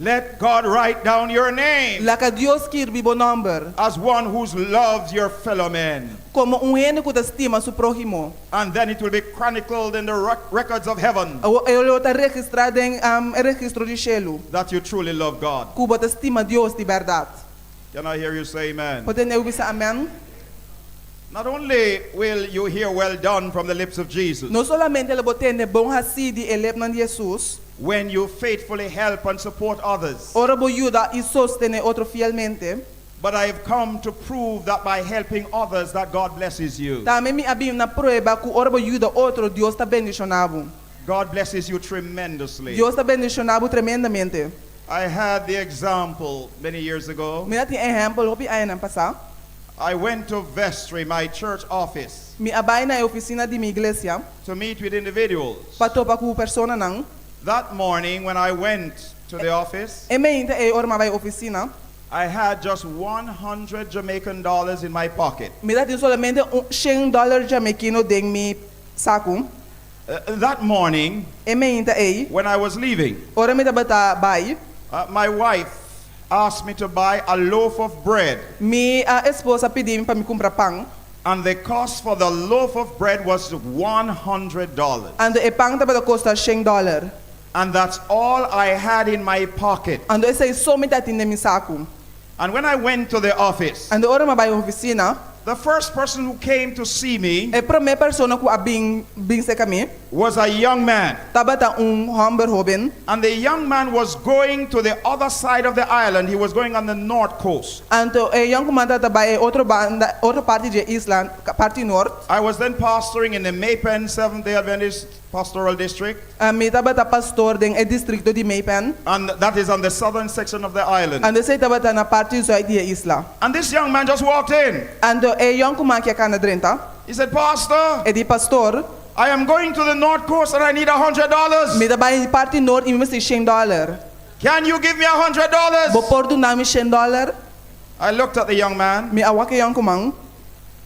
Let God write down your name La que Dios kirbi bo number. as one who loves your fellow men. Como gente que estima su prójimo. And then it will be chronicled in the records of heaven Ele está registrado em registro de cielo. that you truly love God. Cuba te estima Dios de verdade. Can I hear you say amen? Pode eu bisa amen? Not only will you hear well done from the lips of Jesus Não solamente ele bote ne bom hasi de elep nan Jesus. when you faithfully help and support others, Ora bo ayuda y sostene otro fielmente. but I have come to prove that by helping others that God blesses you. Também me abim na prueba que ora bo ayuda outro Dios está bendicionado. God blesses you tremendously. Dios está bendicionado tremendamente. I had the example many years ago. Mira tem exemplo hopi ay nan pasa. I went to vestry, my church office, Mi abay na oficina de mi iglesia. to meet with individuals. Patopa ku persona nang. That morning when I went to the office, E me inte e ora mabay oficina. I had just 100 Jamaican dollars in my pocket. Mira tem solamente $100 jamaicano deng mi saco. That morning, E me inte e. when I was leaving, Ora me tabata bay. my wife asked me to buy a loaf of bread, Mi esposa pedi mi pa mi compra pang. and the cost for the loaf of bread was $100. Ando e pang tabata costa $100. And that's all I had in my pocket. Ando essa é somente atende mi saco. And when I went to the office, Ando ora mabay oficina. the first person who came to see me E primeira persona que abing bing se kami. was a young man. Tabata humber joven. And the young man was going to the other side of the island. He was going on the north coast. Anto e young comanda tabay outro banda, outra parte de isla, parte norte. I was then pastoring in the Maypen Seventh-day Adventist Pastoral District. Mi tabata pastor deng e distrito de Maypen. And that is on the southern section of the island. Ando se tabata na parte zo de isla. And this young man just walked in. Ando e young comanda que kana drenta. He said, Pastor, E di pastor. I am going to the north coast and I need $100. Mi tabay parte norte e mi mesti $100. Can you give me $100? Bo porto na mi $100. I looked at the young man. Mi awake young comand.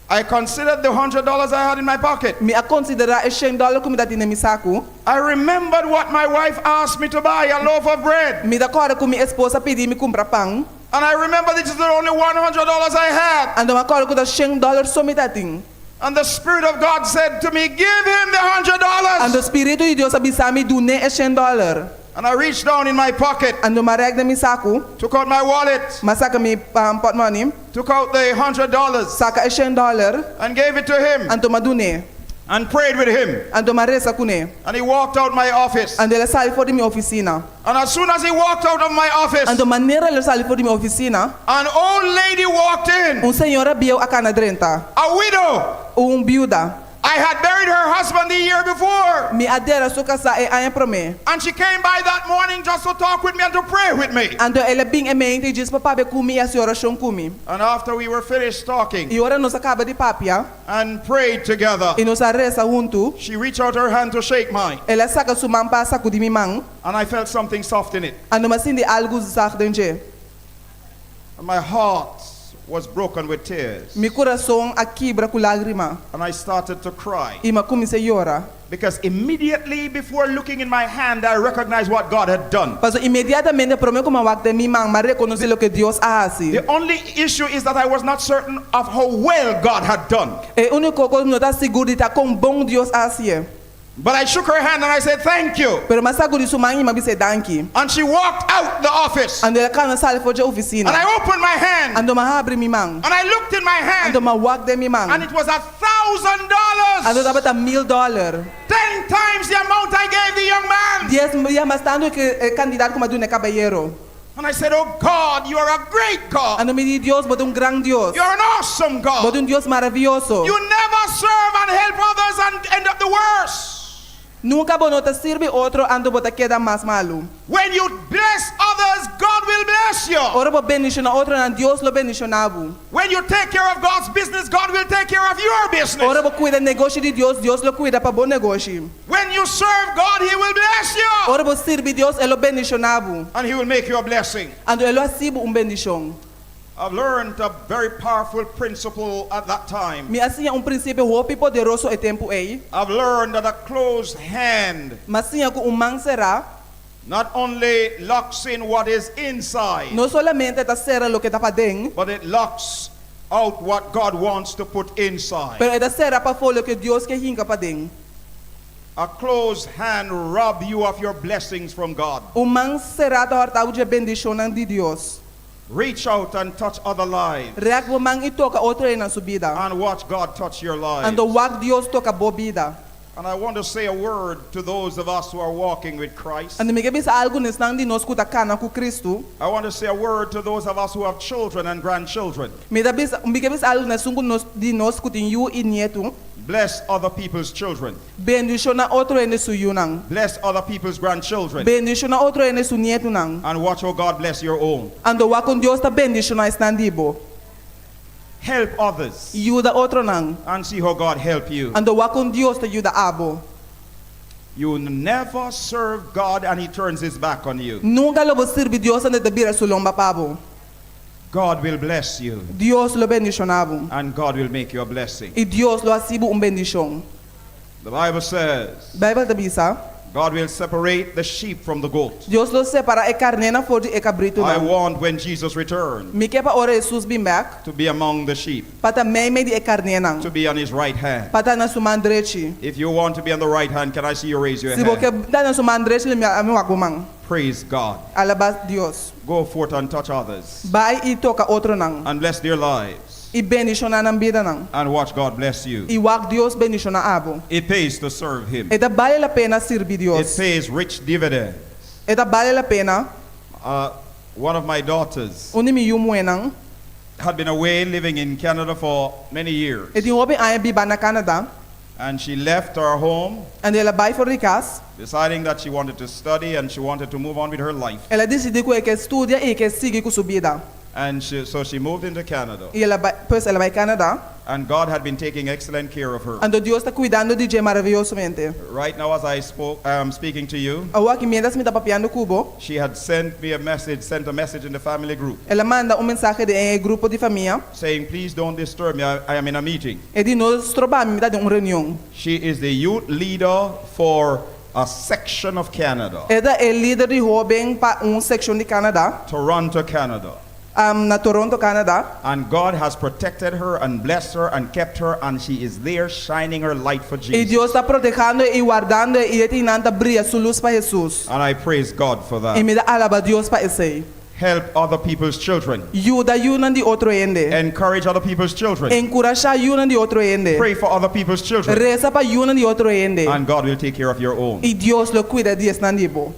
I considered the $100 I had in my pocket. Mi a considera e $100 como dati na mi saco. I remembered what my wife asked me to buy, a loaf of bread. Mi da cora com mi esposa pedi mi compra pão. And I remember this is the only $100 I had. Ando ma cora com da $100 só mi dating. And the Spirit of God said to me, give him the Ando $100. Espírito de Deus abisa mi dune e $100. And I reached down in my pocket, Ando ma reg na mi saco. took out my wallet, Masaka mi pot money. took out the $100 Saka e $100. and gave it to him Ando ma dune. and prayed with him. Ando ma resa kune. And he walked out my office. Ando le sali fora de mi oficina. And as soon as he walked out of my office, Ando maneira le sali fora de mi oficina. an old lady walked in, Senhora bieu a cana drenta. a widow. Biuda. I had buried her husband the year before. Mi adera su casa e aia prome. And she came by that morning just to talk with me and to pray with me. Ando ela bing e mente e diz papá be kumi a senhora chão kumi. And after we were finished talking E ora nos acaba de papia. and prayed together, E nos reza junto. she reached out her hand to shake mine. Ela saca su mão para saco de mi mão. And I felt something soft in it. Ando masinde algo zag dentje. And my heart was broken with tears. Mi coração a quebra com lágrima. And I started to cry. E ma comecei a llorar. Because immediately before looking in my hand, I recognized what God had done. Mas imediatamente para mim como a de mi mão, mas reconheci o que Deus hace. The only issue is that I was not certain of how well God had done. E único coisa não está seguro de tá com bom Deus hace. But I shook her hand and I said, thank you. Pero mas saguri su mão e ma bise danki. And she walked out the office. Ando ela cana sale fora de oficina. And I opened my hand. Ando ma abre mi mão. And I looked in my hand. Ando ma walk de mi mão. And it was Ando $1,000. dava tá $1,000. 10 times the amount I gave the young man. 10 mas tanto que candidato como dune caballero. And I said, oh God, you are a great God. Ando me di Dios, bote gran Dios. You're an awesome God. Bote Dios maravilhoso. You never serve and help others and end up the worse. Nunca bonota sirve outro ando bota queda mais malo. When you bless others, God will bless you. Ora po bendición na otro nan Dios lo bendicionabu. When you take care of God's business, God will take care of your business. Ora po cuida negócio de Dios, Dios lo cuida para bom negócio. When you serve God, He will bless you. Ora po sirve Dios, Ele bendicionabu. And He will make you a blessing. Ando Ele asibo bendición. I've learned a very powerful principle at that time. Me asinha princípio hopi poderoso e tempo ei. I've learned that a closed hand Mas asinha com mão será not only locks in what is inside, não solamente tá será lo que tá para dentro, but it locks out what God wants to put inside. pero tá será para fora que Deus quer hinca para dentro. A closed hand rob you of your blessings from God. Mão será tá hartau de bendição de Deus. Reach out and touch other lives. Reak wo mão e toca outro na sua vida. And watch God touch your lives. Ando wak Deus toca boa vida. And I want to say a word to those of us who are walking with Christ. Ando me quebis algo nesnang di nos kuta kana ku Cristo. I want to say a word to those of us who have children and grandchildren. Me quebis algo nesungu nos di nos kutin yu e nieto. Bless other people's children. Bendición na outro ene su yunang. Bless other people's grandchildren. Bendición na outro ene su nieto nang. And watch how God bless your own. Ando wakon Dios ta bendición na estandibo. Help others. Yuda outro nang. And see how God help you. Ando wakon Dios ta yuda abo. You never serve God and He turns His back on you. Nunca lo sirve Dios ande debira su lomba pabo. God will bless you. Dios lo bendicionabu. And God will make you a blessing. E Dios lo asibu bendición. The Bible says Bible te bisa. God will separate the sheep from the goat. Dios lo separa e carnena for e cabrito. I want when Jesus returns Mi kepa ora Jesus bim back. to be among the sheep, Pata me di e carnena. to be on His right hand. Pata na sumandrechi. If you want to be on the right hand, can I see you raise your Si bo ke hand? da na sumandrechi le mi wakumang. Praise God. Alabas Dios. Go forth and touch others Bai i toka outro nang. and bless their lives. I bendicionar ng vida nang. And watch God bless you. I wag Dios bendicionar abo. It pays to serve Him. Eta vale la pena servir It Dios. pays rich dividends. Eta vale la pena. One of my daughters Uni mi yumuenang. had been away living in Canada for many years. Eti hobi ay biba na Canada. And she left our home, And ela bai for ricas. deciding that she wanted to study and she wanted to move on with her life. Ela decidi que estudia e que sigue com sua vida. And so she moved into Canada. E ela vai Canada. And God had been taking excellent care of her. Ando Dios está cuidando de je maravillosamente. Right now, as I speaking to you, Awa que mientras me está papiando cubo. she had sent a message in the family group, Ela manda mensaje de grupo de família. saying, please don't disturb me, I am in a meeting. E de nós trobamos de reunião. She is the youth leader for a section of Canada, Ela é líder de jovem para section de Canadá. Toronto, Canada. Na Toronto, Canadá. And God has protected her and blessed her and kept her, and she is there shining her light for E Jesus. Deus está protegendo e guardando e ele brilha sua luz para Jesus. And I praise God for E that. me dá alaba Deus para esse. Help other people's children. Ajuda yunan de outro ende. Encourage other people's children. Encorajar yunan de outro ende. Pray for other people's children. Reza para yunan de outro ende. And God will take care of your own. E Deus lo cuida de esnandibo.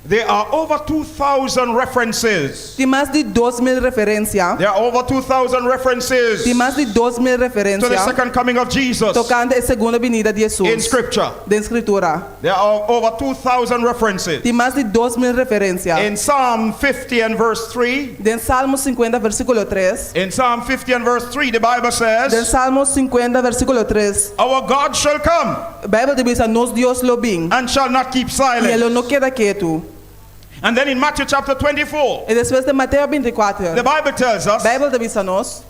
There are over 2,000 references. Tem mais de 2,000 referências. There are over 2,000 references Tem mais de 2,000 to the referências. second coming of Jesus Tocando a segunda vinda de Jesus. in Scripture. Da escritura. There are over 2,000 references. Tem mais de 2,000 referências. In Psalm 50 and verse 3, Den Salmo 50 versículo 3. in Psalm 50 and verse 3, the Bible Den says, Salmo 50 versículo 3. our God shall come A Bíblia diz a nós Deus lo bem. and shall not keep E silent. ele não queda quieto. And then in Matthew chapter 24, E depois de Mateus 24. the Bible tells us, A Bíblia diz a nós.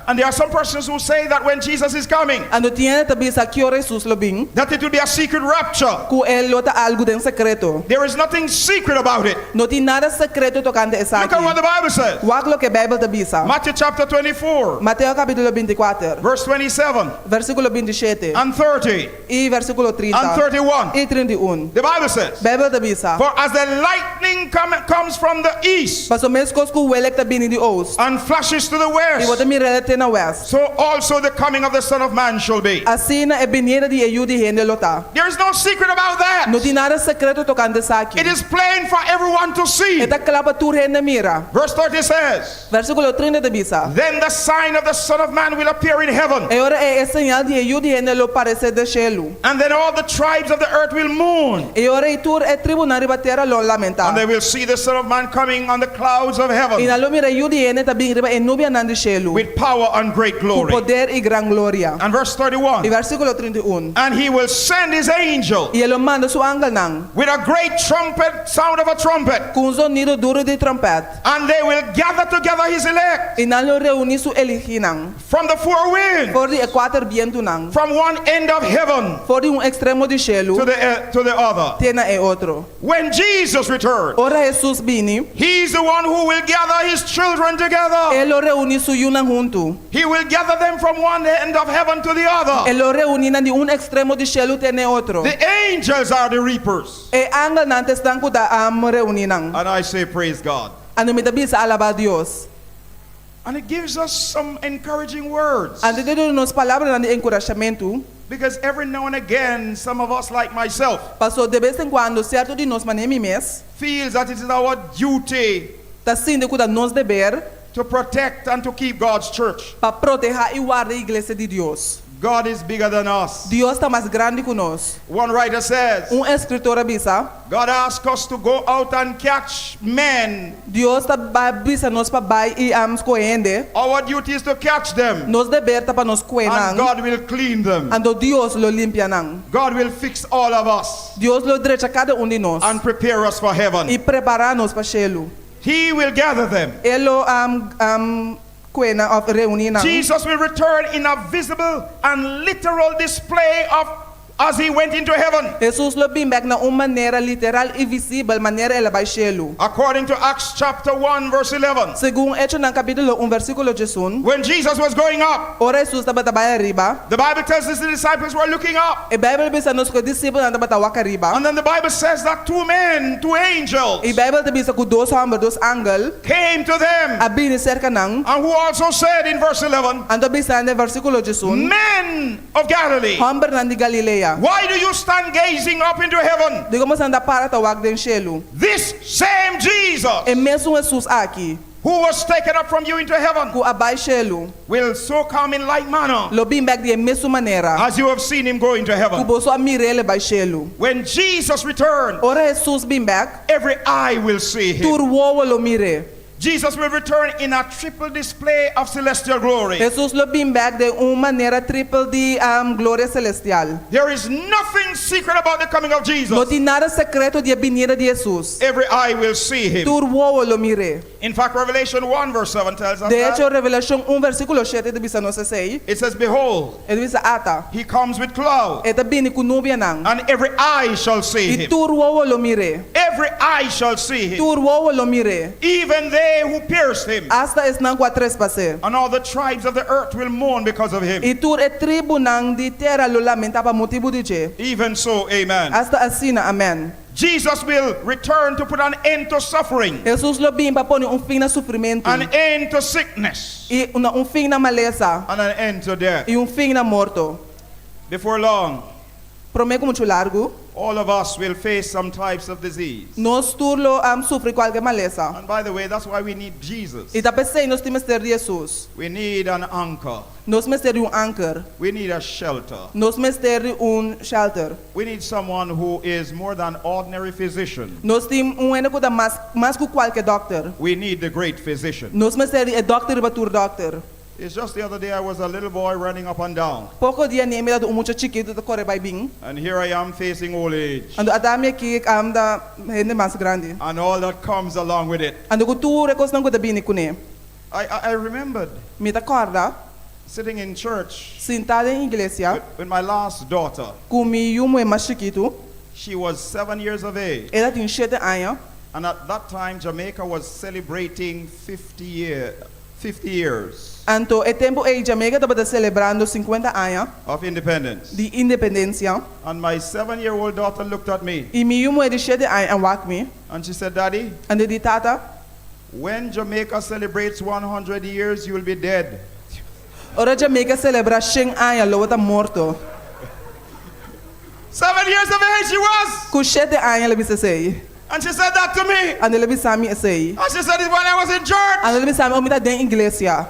and there are some persons who say that when Jesus is coming, Ando tiene também a que ora Jesus lo bem. that it will be a secret rapture. Que ele lota algo de secreto. There is nothing secret about it. Não tem nada secreto tocante essa Look at what aqui. the Bible says. Wag lo que a Bíblia diz. Matthew chapter 24, Mateus capítulo 24. verse 27 Versículo 27. and 30 E versículo 30. and 31. E 31. The Bible says, Bíblia diz. for as the lightning comes from the east Paso mesmo que o ele está vindo de oeste. and flashes to the E west, bota Ota mirele tena west. so also the coming of the Son of Man shall be. Assim é vinda de Yudi Hende Lota. There is no secret about Não that. tem nada secreto tocante aqui. It is plain for everyone to see. Eta clapa tur Hende mira. Verse 30 says, Versículo 30 de bisa. then the sign of the Son of Man will appear in heaven, E ora é señal de Yudi Hende lo parece de cielo. and then all the tribes of the earth will mourn, E ora e tur é tribunal riba terra lo lamenta. and they will see the Son of Man coming on the clouds of E heaven na lo mira Yudi Hende tabi riba e nubia nandi cielo. with power and great Com glory. poder e gran gloria. And verse E 31, versículo 31. and he will send his angel E ele manda su ángel nang. with a great trumpet, sound of a trumpet, Com sonido duro de trompete. and they will gather together his elect E na lo reuni su eliginang. from the four winds, For de quatro viento nang. from one end of heaven For de extremo de cielo. to the other. Tena e outro. When Jesus returns, Ora Jesus vini. he's the one who will gather his children together. Ele reuni su yunang junto. He will gather them from one end of heaven to the other. Ele reuni na de extremo de cielo tene outro. The angels are the reapers. E ángel nantes están kuda reuni nang. And I say, praise God. Ano mi tabi sa alaba Dios. And it gives us some encouraging words. Ante de nos palabras de encorajamento. Because every now and again, some of us, like myself, Passou de vez em quando certo de nós manemi mes. feels that it is our duty Tá sim de kuda nos deber. to protect and to keep God's church. Para proteger e guardar a igreja de Deus. God is bigger than us. Deus está mais grande que nós. One writer says, Escritor avisa. God asks us to go out and catch men. Deus está avisa nós para vai e escolhendo. Our duty is to catch them. Nos deber tá para nos And coenang. God will clean them. Ando Deus lo limpia nang. God will fix all of us Deus lo derecha cada de nós. and prepare us for heaven. E preparar nos para cielo. He will gather them. Ele coena of reunir nang. Jesus will return in a visible and literal display of as he went into heaven. Jesus lo bem back na maneira literal e visível maneira ele vai cielo. According to Acts chapter 1 verse 11. Segundo Hechos nang capítulo 1 versículo 11. When Jesus was going up, Ora Jesus estava tabaya riba. the Bible tells us the disciples were looking up. E Bible bisa nos ko discípulos nang tabata riba. And then the Bible says that two angels E Bible bisa ku dos homens, dos ángel. came to them. Abini cerca nang. And who also said in verse 11, Ando bisa na versículo 11. men of Galilee, Homem nang di Galilea. why do you stand gazing up into heaven? Digo mo anda para tawag den cielo. This same Jesus E mesmo Jesus aqui, who was taken up from you into heaven ku abai cielo, will so come in like manner lo bim back de mesmo maneira. as you have seen him go into Ku heaven. boso amirele bai cielo. When Jesus returns, Ora Jesus bim back, every eye will see him. tur wo lo mire. Jesus will return in a triple display of celestial glory. Jesus lo bim back de maneira triple de glória celestial. There is nothing secret about the coming of Jesus. No tem nada secreto de vinda de Jesus. Every eye will see him. Tur wo lo mire. In fact, Revelation 1 verse 7 tells us De hecho, that. Revelación 1 versículo 7 de bisa nos sei. It says, behold, E bisa ata. he comes with clouds, Eta bini ku nubia nang. and every eye shall see E him. tur wo lo mire. Every eye shall see him. Tur wo lo mire. Even they who pierced him. Hasta es nang quatres pase. And all the tribes of the earth will mourn because of him. E tur e tribu nang di terra lo lamenta pa motivo de che. Even so, amen. Hasta asina, amen. Jesus will return to put an end to suffering, Jesus lo bim pa pone fim na sofrimento. an end to sickness, E fim na maleza. and an end to death. E fim na morto. Before long, Prometo muito largo. all of us will face some types of disease. Nós turlo sofre qualquer maleza. And by the way, that's why we need Jesus. E tá pensei nós temos ter Jesus. We need an anchor. Nós temos ter anchor. We need a shelter. Nós temos ter shelter. We need someone who is more than ordinary physician. Nós temos único da mais que qualquer doctor. We need the great physician. Nós temos ter doctor batur doctor. It's just the other day I was a little boy running up and down. Pouco dia nem me dá muito chiquito da corre vai bem. And here I am facing old age. Ando adami aqui da gente mais grande. And all that comes along with it. Ando cultura coisa não gosta bem kune. I remembered Me acorda sitting in church sentada em igreja with my last daughter. com meu mais chiquito. She was 7 years of age. Ela tinha 7 anos. And at that time, Jamaica was celebrating 50 years Anto e tempo e Jamaica estava celebrando 50 anos of independence. de independência. And my 7-year-old daughter looked at me E meu é de 7 anos wak me. and she said, Daddy, Ande di tata, When Jamaica celebrates 100 years, you will be dead. Ora Jamaica celebra 100 anos, lo tá morto. 7 years of age she was. Com 7 anos ela bisa sei. And she said that to me. And ela bisa mi sei. And she said it when I was in church. And ela bisa mi omita den iglesia.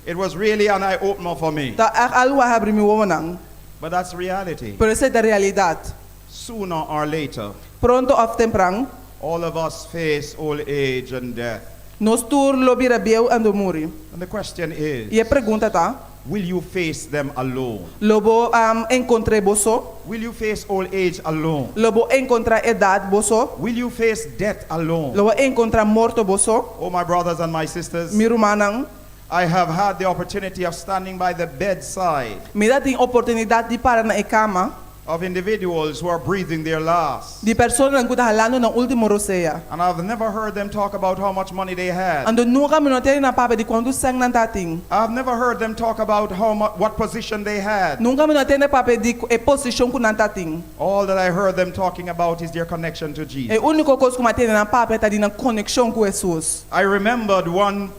It was really an eye-opener for me. Tá algo abre mi womanang. But that's reality. Pero essa é da realidade. Sooner or later, Pronto ou temprano, all of us face old age and death. nós tur lobi rabieu ando muri. And the question is, E a pergunta tá, will you face them alone? lobo encontrei boso, Will you face old age alone? lobo encontrar idade boso, Will you face death alone? lobo encontrar morto boso, Oh, my brothers and my sisters, mi rumanang, I have had the opportunity of standing by the bedside me dá tem oportunidade de parar na cama, of individuals who are breathing their last. de pessoas que tá halando na último roceia. And I've never heard them talk about how much money they had. Ando nunca me notei na papa de quando sang nan tating. I've never heard them talk about what position they had. Nunca me notei na papa de posição ku nan tating. All that I heard them talking about is their connection to E Jesus. único coisa que me tem na papa tá de na conexão com Jesus. I remembered one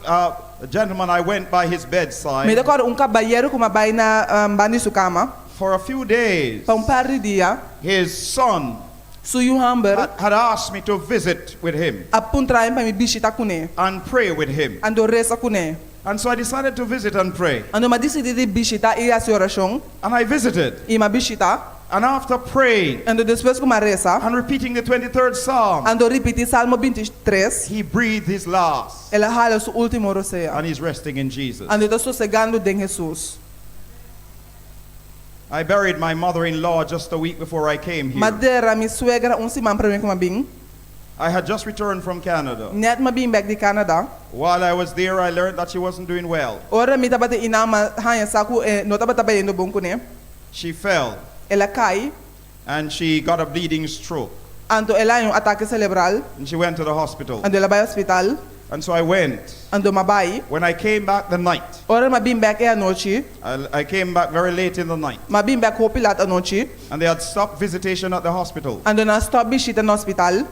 gentleman, I went by his Me bedside decora cabalheiro que vai na bani su cama. for a few days. Pa par de dia, His son suyu hamber, had asked me to visit with him apuntraem pa mi bishita kune. and pray with him. Ando resa kune. And so I decided to visit and pray. Ando ma decidi de bishita e a oração. And I visited. E ma bishita. And after praying Ando depois que ma resa. and repeating the 23rd Psalm, Ando repetir Salmo 23. he breathed his last. Ela hala su último roceia. And he's resting in Jesus. Ando tá sossegando em Jesus. I buried my mother-in-law just a week before I came here. Madeira mi suegra semana para mim que ma bing. I had just returned from Canada. Net ma bing back de Canada. While I was there, I learned that she wasn't doing well. Ora mi tabate inama hanya saku no tabata ba yendo bom kune. She fell Ela cai. and she got a bleeding stroke. Ando ela yung ataque cerebral. And she went to the hospital. Ando ela vai ao hospital. And so I went. Ando mabai. When I came back the night, Ora ma bing back e a noite. I came back very late in the night. Ma bing back hopilat a noite. And they had stopped visitation at the hospital. Ando na stop bishita no hospital.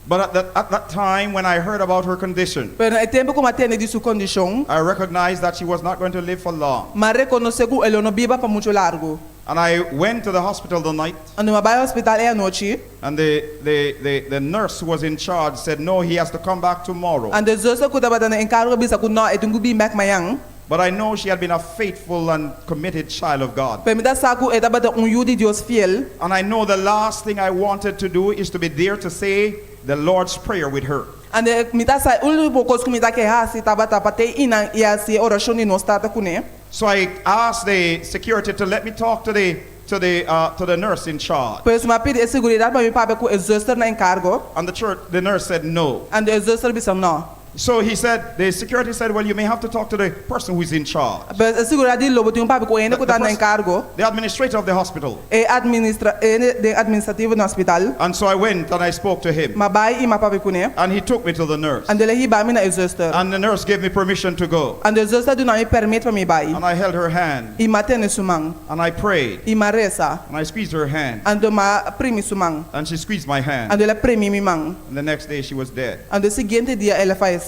But at that time, when I heard about her condition, Pero e tempo como atende de sua condição. I recognized that she was not going to live for long. Ma reconoce que ela não viva para muito largo. And I went to the hospital the night, Ando ma vai ao hospital e a noite. and the nurse who was in charge said, no, he has to come back tomorrow. Ando zosa ku tabata na encargo bisa ku no etungu bing back mayang. But I know she had been a faithful and committed child of God. Permita saku e tabata yu de Dios fiel. And I know the last thing I wanted to do is to be there to say the Lord's Prayer with her. Ande mita sa ulu pokos ku mita ke hasi tabata pate inang ia si oração ni no stata kune. So I asked the security to let me talk to the nurse in charge. Pois ma pide e seguridade para mi pape ku exauster na encargo. And the nurse said no. Ande exauster bisa no. So the security said, well, you may have to talk to the person who is in charge. Pois e seguridade lobo tem pape ku ene ku ta na encargo. The administrator of the hospital. E administrativo no hospital. And so I went and I spoke to him. Ma bai e ma pape kune. And he took me to the nurse. Ande lehi ba mi na exauster. And the nurse gave me permission to go. Ande exauster do na mi permit pa mi bai. And I held her hand. E ma tene sumang. And I prayed. E ma resa. And I squeezed her hand. Ando ma primi sumang. And she squeezed my hand. Ando la primi mi mang. And the next day she was dead. Ando seguinte dia ela falece.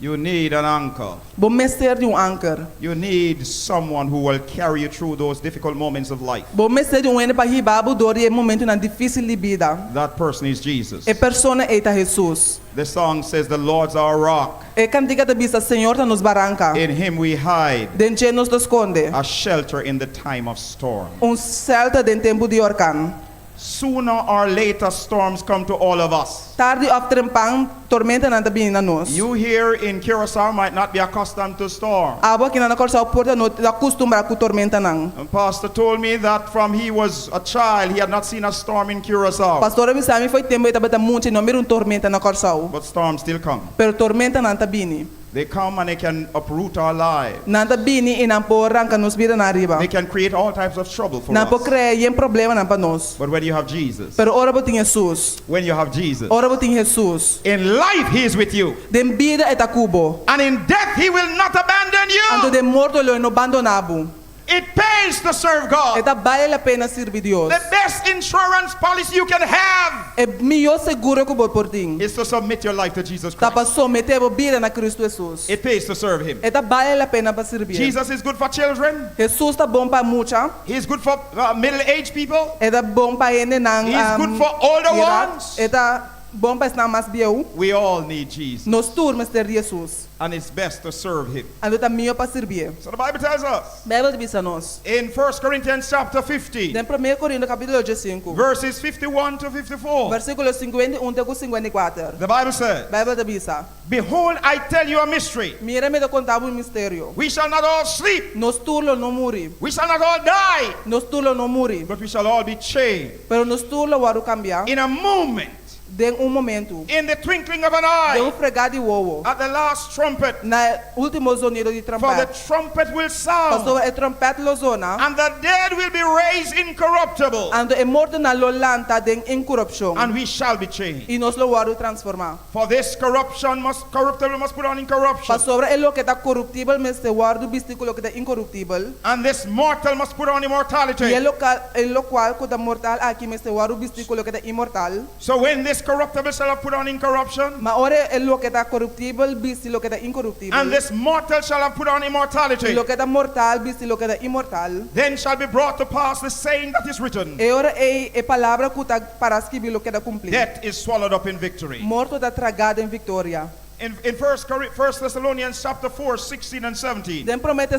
You need an anchor. Bom mestre de anchor. You need someone who will carry you through those difficult moments of life. Bom mestre de ene pa hibabu dori e momento na difícil de vida. That person is Jesus. E persona eita Jesus. The song says, the Lord's our rock. E cantica da bisa Senhor ta nos barranca. In him we hide, Dentro nos esconde. a shelter in the time of storm. Celta den tempo de orcan. Sooner or later, storms come to all of us. Tarde ou trempang tormenta na tabi na nos. You here in Curacao might not be accustomed to storm. Abo que na corsa porta no acostumar ku tormenta nang. And Pastor told me that from he was a child, he had not seen a storm in Curacao. Pastor mi sami foi tempo eta bata monte no meron tormenta na corsa. But storms still come. Pero tormenta na tabini. They come and they can uproot our lives. Na tabini inampo arranca nos vida na arriba. They can create all types of trouble for Na po us. crea yen problema na pa nos. But when you have Jesus, Pero ora bo ting Jesus. when you have Jesus, Ora bo ting Jesus. in life he is with you. Den vida eta cubo. And in death he will not abandon Ando you. de morto lo no abandonabo. It pays to serve God. Eta vale la pena servir Dios. The best insurance policy you can have É melhor seguro que pode por ti. is to submit your life to Jesus Tá para Christ. someter a vida na Cristo Jesus. It pays to serve Him. Eta vale la pena para servir. Jesus is good for children. Jesus tá bom para muita. He's good for middle-aged people. Eta bom para ele nang. He's good for older ones. Eta bom para estar mais bieu. We all need Jesus. Nós turmas ter Jesus. And it's best to serve Him. Ando tá melhor para servir. So the Bible tells us Bíblia diz a nós. in 1 Corinthians chapter 15, Em 1 Coríntios capítulo 5, verses 51 to 54, versículo 51 até 54. the Bible says, Bíblia diz: Behold, I tell you a mystery. Mira me contar um mistério. We shall not all sleep. Nós turlo não morri. We shall not all die. Nós turlo não morri. But we shall all be changed Pero nós turlo vamos cambiar in a moment, em momento. in the twinkling of an De eye, fregar de ovo. at the last trumpet. Na último sonido de For the trompete. trumpet will sound, Pastor, a trompete lo zona. and the dead will be raised incorruptible, Ando é morto na lolanta de incorrupção. and we shall be changed. E nós lo vamos transformar. For this corruptible must put on incorruption, Pastor, é lo que está corruptível, mas se guarda o vestículo que está incorruptível. and this mortal must put on E immortality. é lo qual que está mortal aqui, mas se guarda o vestículo que está imortal. So when this corruptible shall have put on incorruption, Mas ora é lo que está corruptível, vestículo que está incorruptível. and this mortal shall have put on E immortality, lo que está mortal, vestículo que está imortal. then shall be brought to pass the saying that is written, E ora é palavra que está para escrever lo que está cumprido. death is swallowed up in victory. Morto está tragado em vitória. In 1 Thessalonians chapter 4, 16 and 17, Dem promete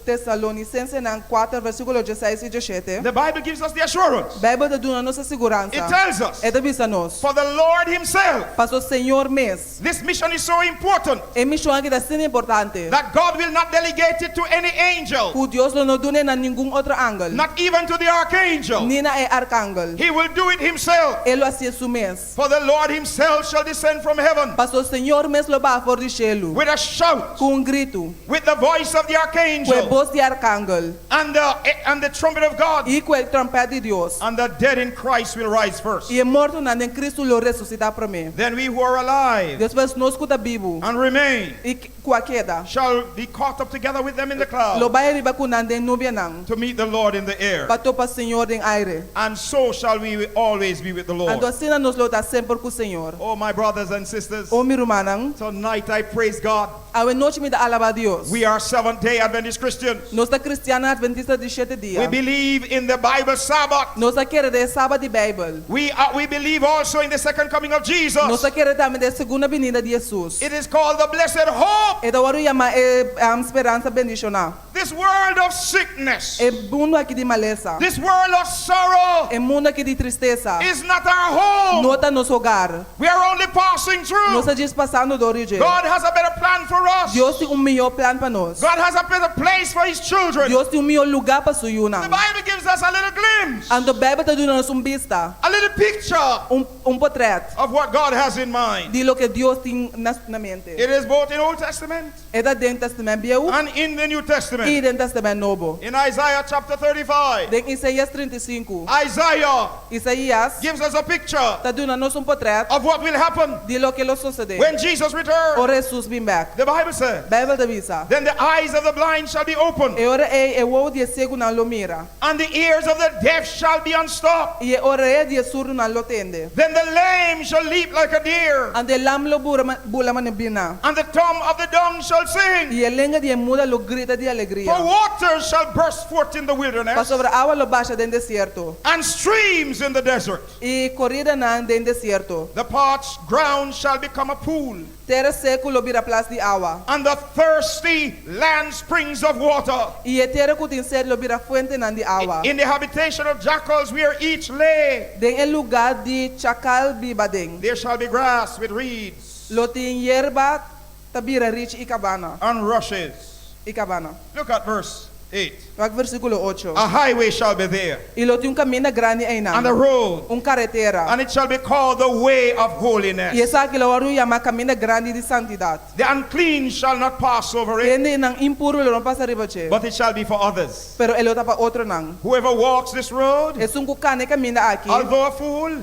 Tessalonicenses 4, versículo 16 e 17. the Bible gives us the assurance. Bíblia está dando nossa segurança. It tells us, É da vista nós. for the Lord Himself, Pastor Senhor mes. this mission is so important É missão aqui está sendo importante. that God will not delegate it to any angel, O Deus não dona na nenhum outro ângulo. not even to the archangel. Nem na é arcângel. He will do it Himself. Ele assim su mes. For the Lord Himself shall descend from heaven Pastor Senhor mes lo ba for de cielo. with a shout, Com grito. with the voice of the Com archangel, voz de arcângel. and the trumpet of God, E com a trompete de Deus. and the dead in Christ will rise first. E é morto na em Cristo lo ressuscitar para mim. Then we who are alive Depois nós escuta vivo. and remain E com a queda. shall be caught up together with them in the Lo cloud vai riba com nandem nubia nang. to meet the Lord in the air. Para topa Senhor em aire. And so shall we always be with the Ando Lord. assim nos lo tá sempre com o Senhor. Oh, my brothers and sisters, O meu irmão, tonight I praise God. a noite me dá alabar a Deus. We are Seventh-day Adventist Christians. Nós tá cristiana adventista de 7 We dias. believe in the Bible Sabbath. Nós tá querer de sábado de Bíblia. We believe also in the second coming of Nós Jesus. tá querer também de segunda vinda de Jesus. It is called the blessed hope. E da hora chama esperança bendicionar. This world of sickness, É mundo aqui de maleza. this world of sorrow É mundo aqui de tristeza. is not our home. Não tá nosso hogar. We are only passing Nós through. tá dias passando do origem. God has a better plan for us. Deus tem melhor plano para nós. God has a better place for His children. Deus tem melhor lugar para sua The yuna. Bible gives us a little glimpse, Ando Bíblia tá dando vista. a little picture Portrait of what God has in mind. de lo que Deus tem na mente. It is both in Old Testament É da dentro Testamento Velho and in the New e Testament. dentro Testamento Novo. In Isaiah chapter 35, Em Isaías 35, Isaiah Isaías gives us a picture está dando nós portrait of what will happen de lo que lo sucede. when Jesus returns. O Jesus vem back. The Bible says, Bíblia avisa. then the eyes of the blind shall be opened, E ora é o de cego não lo mira. and the ears of the deaf shall be unstopped. E ora é de surdo não lo tende. Then the lame shall leap like a deer, Ande lam lo bula manibina. and the tongue of the dumb shall sing. E a língua de muda lo grita de For alegria. waters shall burst forth in the Para wilderness, sobre a água lo baixa dentro deserto. and streams in the desert. E corrida na dentro deserto. The parched ground shall become a pool, Terra seco lo vira place de água. and the thirsty land springs of water. E a terra que tem sede lo vira fuente na de água. In the habitation of jackals where each lay, Den el lugar de chacal bibadeng. there shall be grass with reeds Lo tem hierba tabira rich e cabana. and rushes. E cabana. Look at verse 8. Wag versículo 8. A highway shall be there, E lo tem caminho grande aí na. and a road, Carretera. and it shall be called the way of E holiness. essa que lo waru chama caminho grande de santidade. The unclean shall not pass over it, Ende nang impuro lo não passa riba che. but it shall be for others. Pero ele tapa outro nang. Whoever walks this road, E sunku kane caminho aqui. although a fool,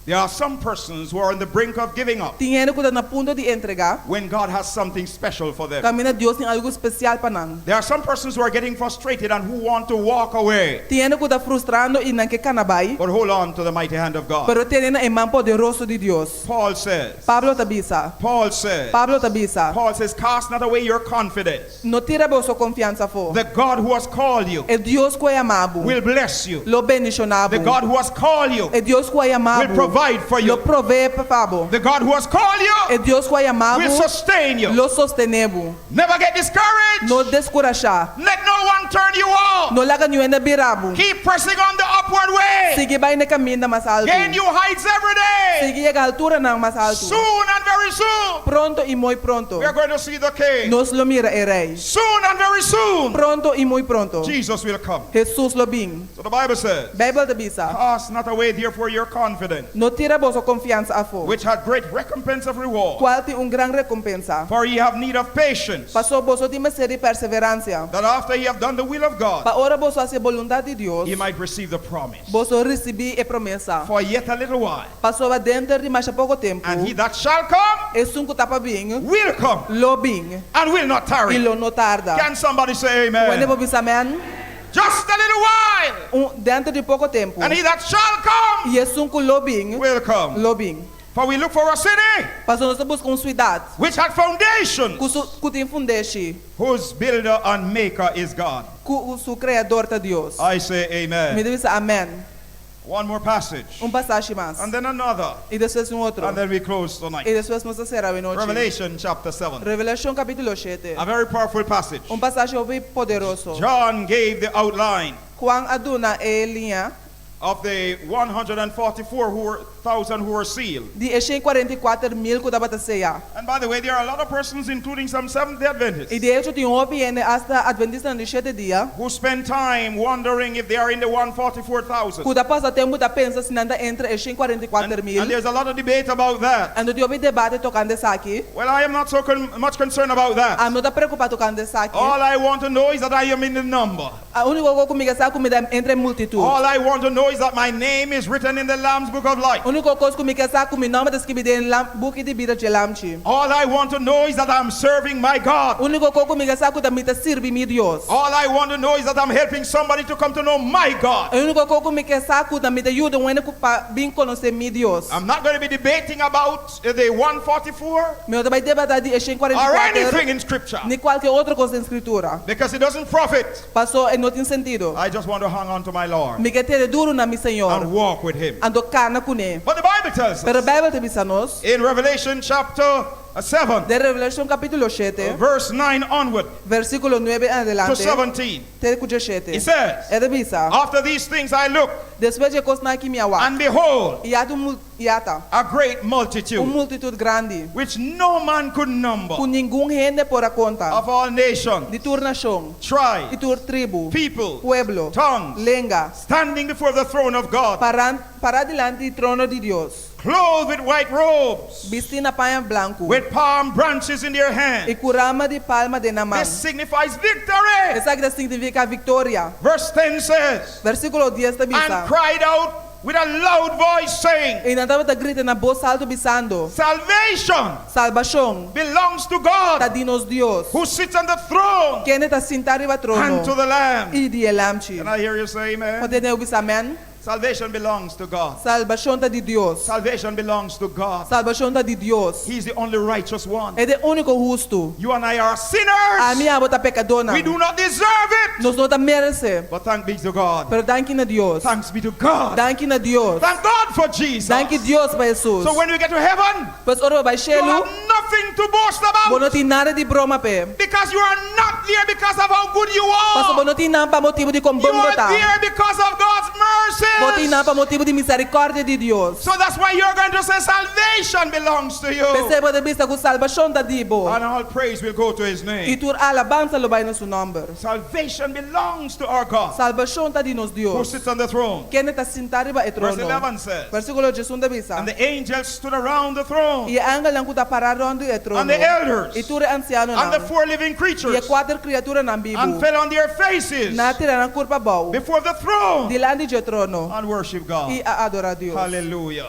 There are some persons who are on the brink of giving up Tem gente que está na ponto de entregar. when God has something special for them. Caminha Deus tem algo especial para nós. There are some persons who are getting frustrated and who want to walk away. Tem gente que está frustrando e não quer canabai. But hold on to the mighty hand of God. Pero tem a mão poderoso de Deus. Paul says, Pablo tabisa. Paul says, Pablo says, cast not away your confidence. não tira a sua confiança fora. The God who has called you É Deus que é amado. will bless you. Lo bendicionado. The God who has called you É Deus que é amado. will provide for you. Lo provee para favor. The God who has called É you Deus que é amado. will sustain you. Lo sostenebo. Never get discouraged. No descurachar. Let no one turn you off. No laga nenhuma birabo. Keep pressing on the upward way. Sigue vai na caminho mais alto. Gain new heights every day. Sigue a altura na mais alto. Soon and very soon, Pronto e muito pronto. we are going to see the King. Nos lo mira e rei. Soon and very soon, Pronto e muito pronto. Jesus will come. Jesus lo bem. So the Bible says, Bíblia te bisa. cast not away therefore your confidence, No tira vossa confiança a fora. which had great recompense of reward. Qual tem gran recompensa. For ye have need of patience, Passou vosso tem uma série de perseverança. that after ye have done the will of God, Para ora vosso fazer vontade de Deus. ye might receive the promise. Vosso receber a promessa. For yet a little while, Passou dentro de mais pouco tempo. and he that shall come E sunco tapa bem. will come, Lo bem. and will not E tarry. lo no tarda. Can somebody say Quando amen? vou bisa amen. Just a little while, Dentro de pouco tempo. and he that shall come E sunco lo bem. will come. Lo bem. For we look for a city Passou nós busca cidade. which had foundations, Que tem fundeixe. whose builder and maker is God. Que su criador tá Deus. I say Me amen. diz amém. One more passage, Passagem mais. and then another, E depois outro. and then we close E tonight. depois nós encerramos a noite. Revelation chapter 7, Revelação capítulo 7. a very powerful passage. Passagem bem poderoso. John gave the outline Quando aduna é linha of the 144,000 who were sealed. de 44,000 que dava ceia. And by the way, there are a lot of persons, including some Seventh-day E Adventists, de hecho tem opinião hasta adventista no 7 dia. who spend time wondering if they are in the 144,000. Que da passa tempo da pensa se nanda entre And 44,000. there's a lot of debate about that. Ando de ouvir debate tocando isso aqui. Well, I am not so much concerned about that. Não tá preocupado tocando isso aqui. All I want to know is that I am in the number. A única coisa comigo sabe comida entre multitude. All I want to know is that my name is written in the Lamb's Book of Life. A única coisa comigo sabe comigo nome descrito no book de vida de lamchi. All I want to know is that I'm serving my A God. única coisa comigo sabe que também tá servindo meu Deus. All I want to know is that I'm helping somebody to come to know my God. A única coisa comigo sabe que também tá ajuda o ene para bem conhecer meu Deus. I'm not going to be debating about the 144 Meu também debater de or 44 anything in Scripture, nem qualquer outra coisa em escritura. because it doesn't profit. Passou e não tem sentido. I just want to hang on to my Lord Me que ter duro na meu Senhor. and walk with Him. Ando cana com ele. But the Bible tells Pero a us Bíblia te bisa nos. in Revelation chapter 7, De Revelação capítulo 7, verse 9 onward versículo 9 en to adelante. 17, Te escucha 7. it says, É de bisa. after these things I looked, Depois de coisa que me awa. and behold, E há a great multitude, multitude grande. which no man could number, Com nenhum gente por a conta. of all nations, De tur nação. E tribes, tur tribo. people, Pueblo. tongues, Lenga. standing before the throne of God, Para delante do trono de Deus. clothed with white robes, Vestir na panha branco. with palm branches in their E hand. curama de palma de na mão. This signifies victory. Essa que significa vitória. Verse 10 says, Versículo 10 da and bisa. cried out with a loud voice, saying, E não estava a gritar na voz alta bisando. salvation Salvação. belongs to Tá God, de nos Deus. who sits on the throne, Quem está sentado no trono. and to the Lamb. E de elamchi. Can I hear you say amen? Pode não ouvir amém? Salvation belongs to God. Salvação tá de Deus. Salvation belongs to God. Salvação tá de Deus. He's the only righteous one. É o único justo. You and I are A sinners. minha avó tá pecadona. We do not deserve it. Nós não tá merece. But thank be to God. Pero danke na Deus. Thanks be to God. Danke na Deus. Thank God for Jesus. Danke Deus para Jesus. So when we get to heaven, Pois ora vai you chelo. have nothing to boast Bo about, não tem nada de broma pe. because you are not there because of how good you Paso bo are. não tem nada para motivo de como You bom are tá. there because of God's Bo tem nada mercy. para motivo de misericórdia de Deus. So that's why you're going to say salvation belongs to you. Perceba de vista que salvação tá de bo. And all praise will go to His E name. tur alabanza lo vai no seu nome. Salvation belongs to our God, Salvação tá de nos who Deus. sits on the throne. Quem está sentado no Verse trono. 11 says, Versículo 11 da visa. and the angels stood around the throne, E angel lang kuta parado onde é trono. and the elders, E tur anciano and the lang. four living E creatures, quatro criaturas na and Bíblia. fell on their faces Na tira na curva bau. before the throne Dilante de trono. and worship E God. a adorar Deus. Hallelujah.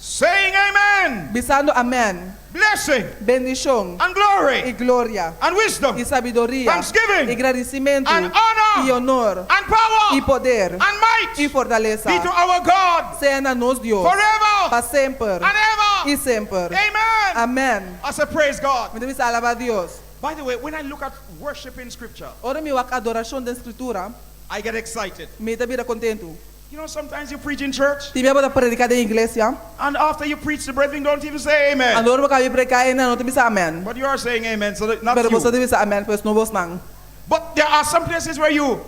saying amen, Bisando amen. blessing Bendición. and glory Y gloria. and wisdom Y sabiduría. Thanksgiving Y agradecimiento. and honor Y honor. and power Y poder. and might Y fortaleza. be to our God Sean a nos Dios. forever Para sempre. and ever. Y sempre. Amen. Amen. I say praise God. Me debes alabar a Dios. By the way, when I look at worship in scripture, Ora mi wak adoración da escritura. I get excited. Me te vira contento. You know, sometimes you preach in church, Ti bebo da predicar da iglesia. and after you preach, the brethren don't even say amen. Andor baka predicar e não te bisa amen. But you are saying amen, so that, not Pero você you. deve bisa amen, pois não vos nang. But there are some places where you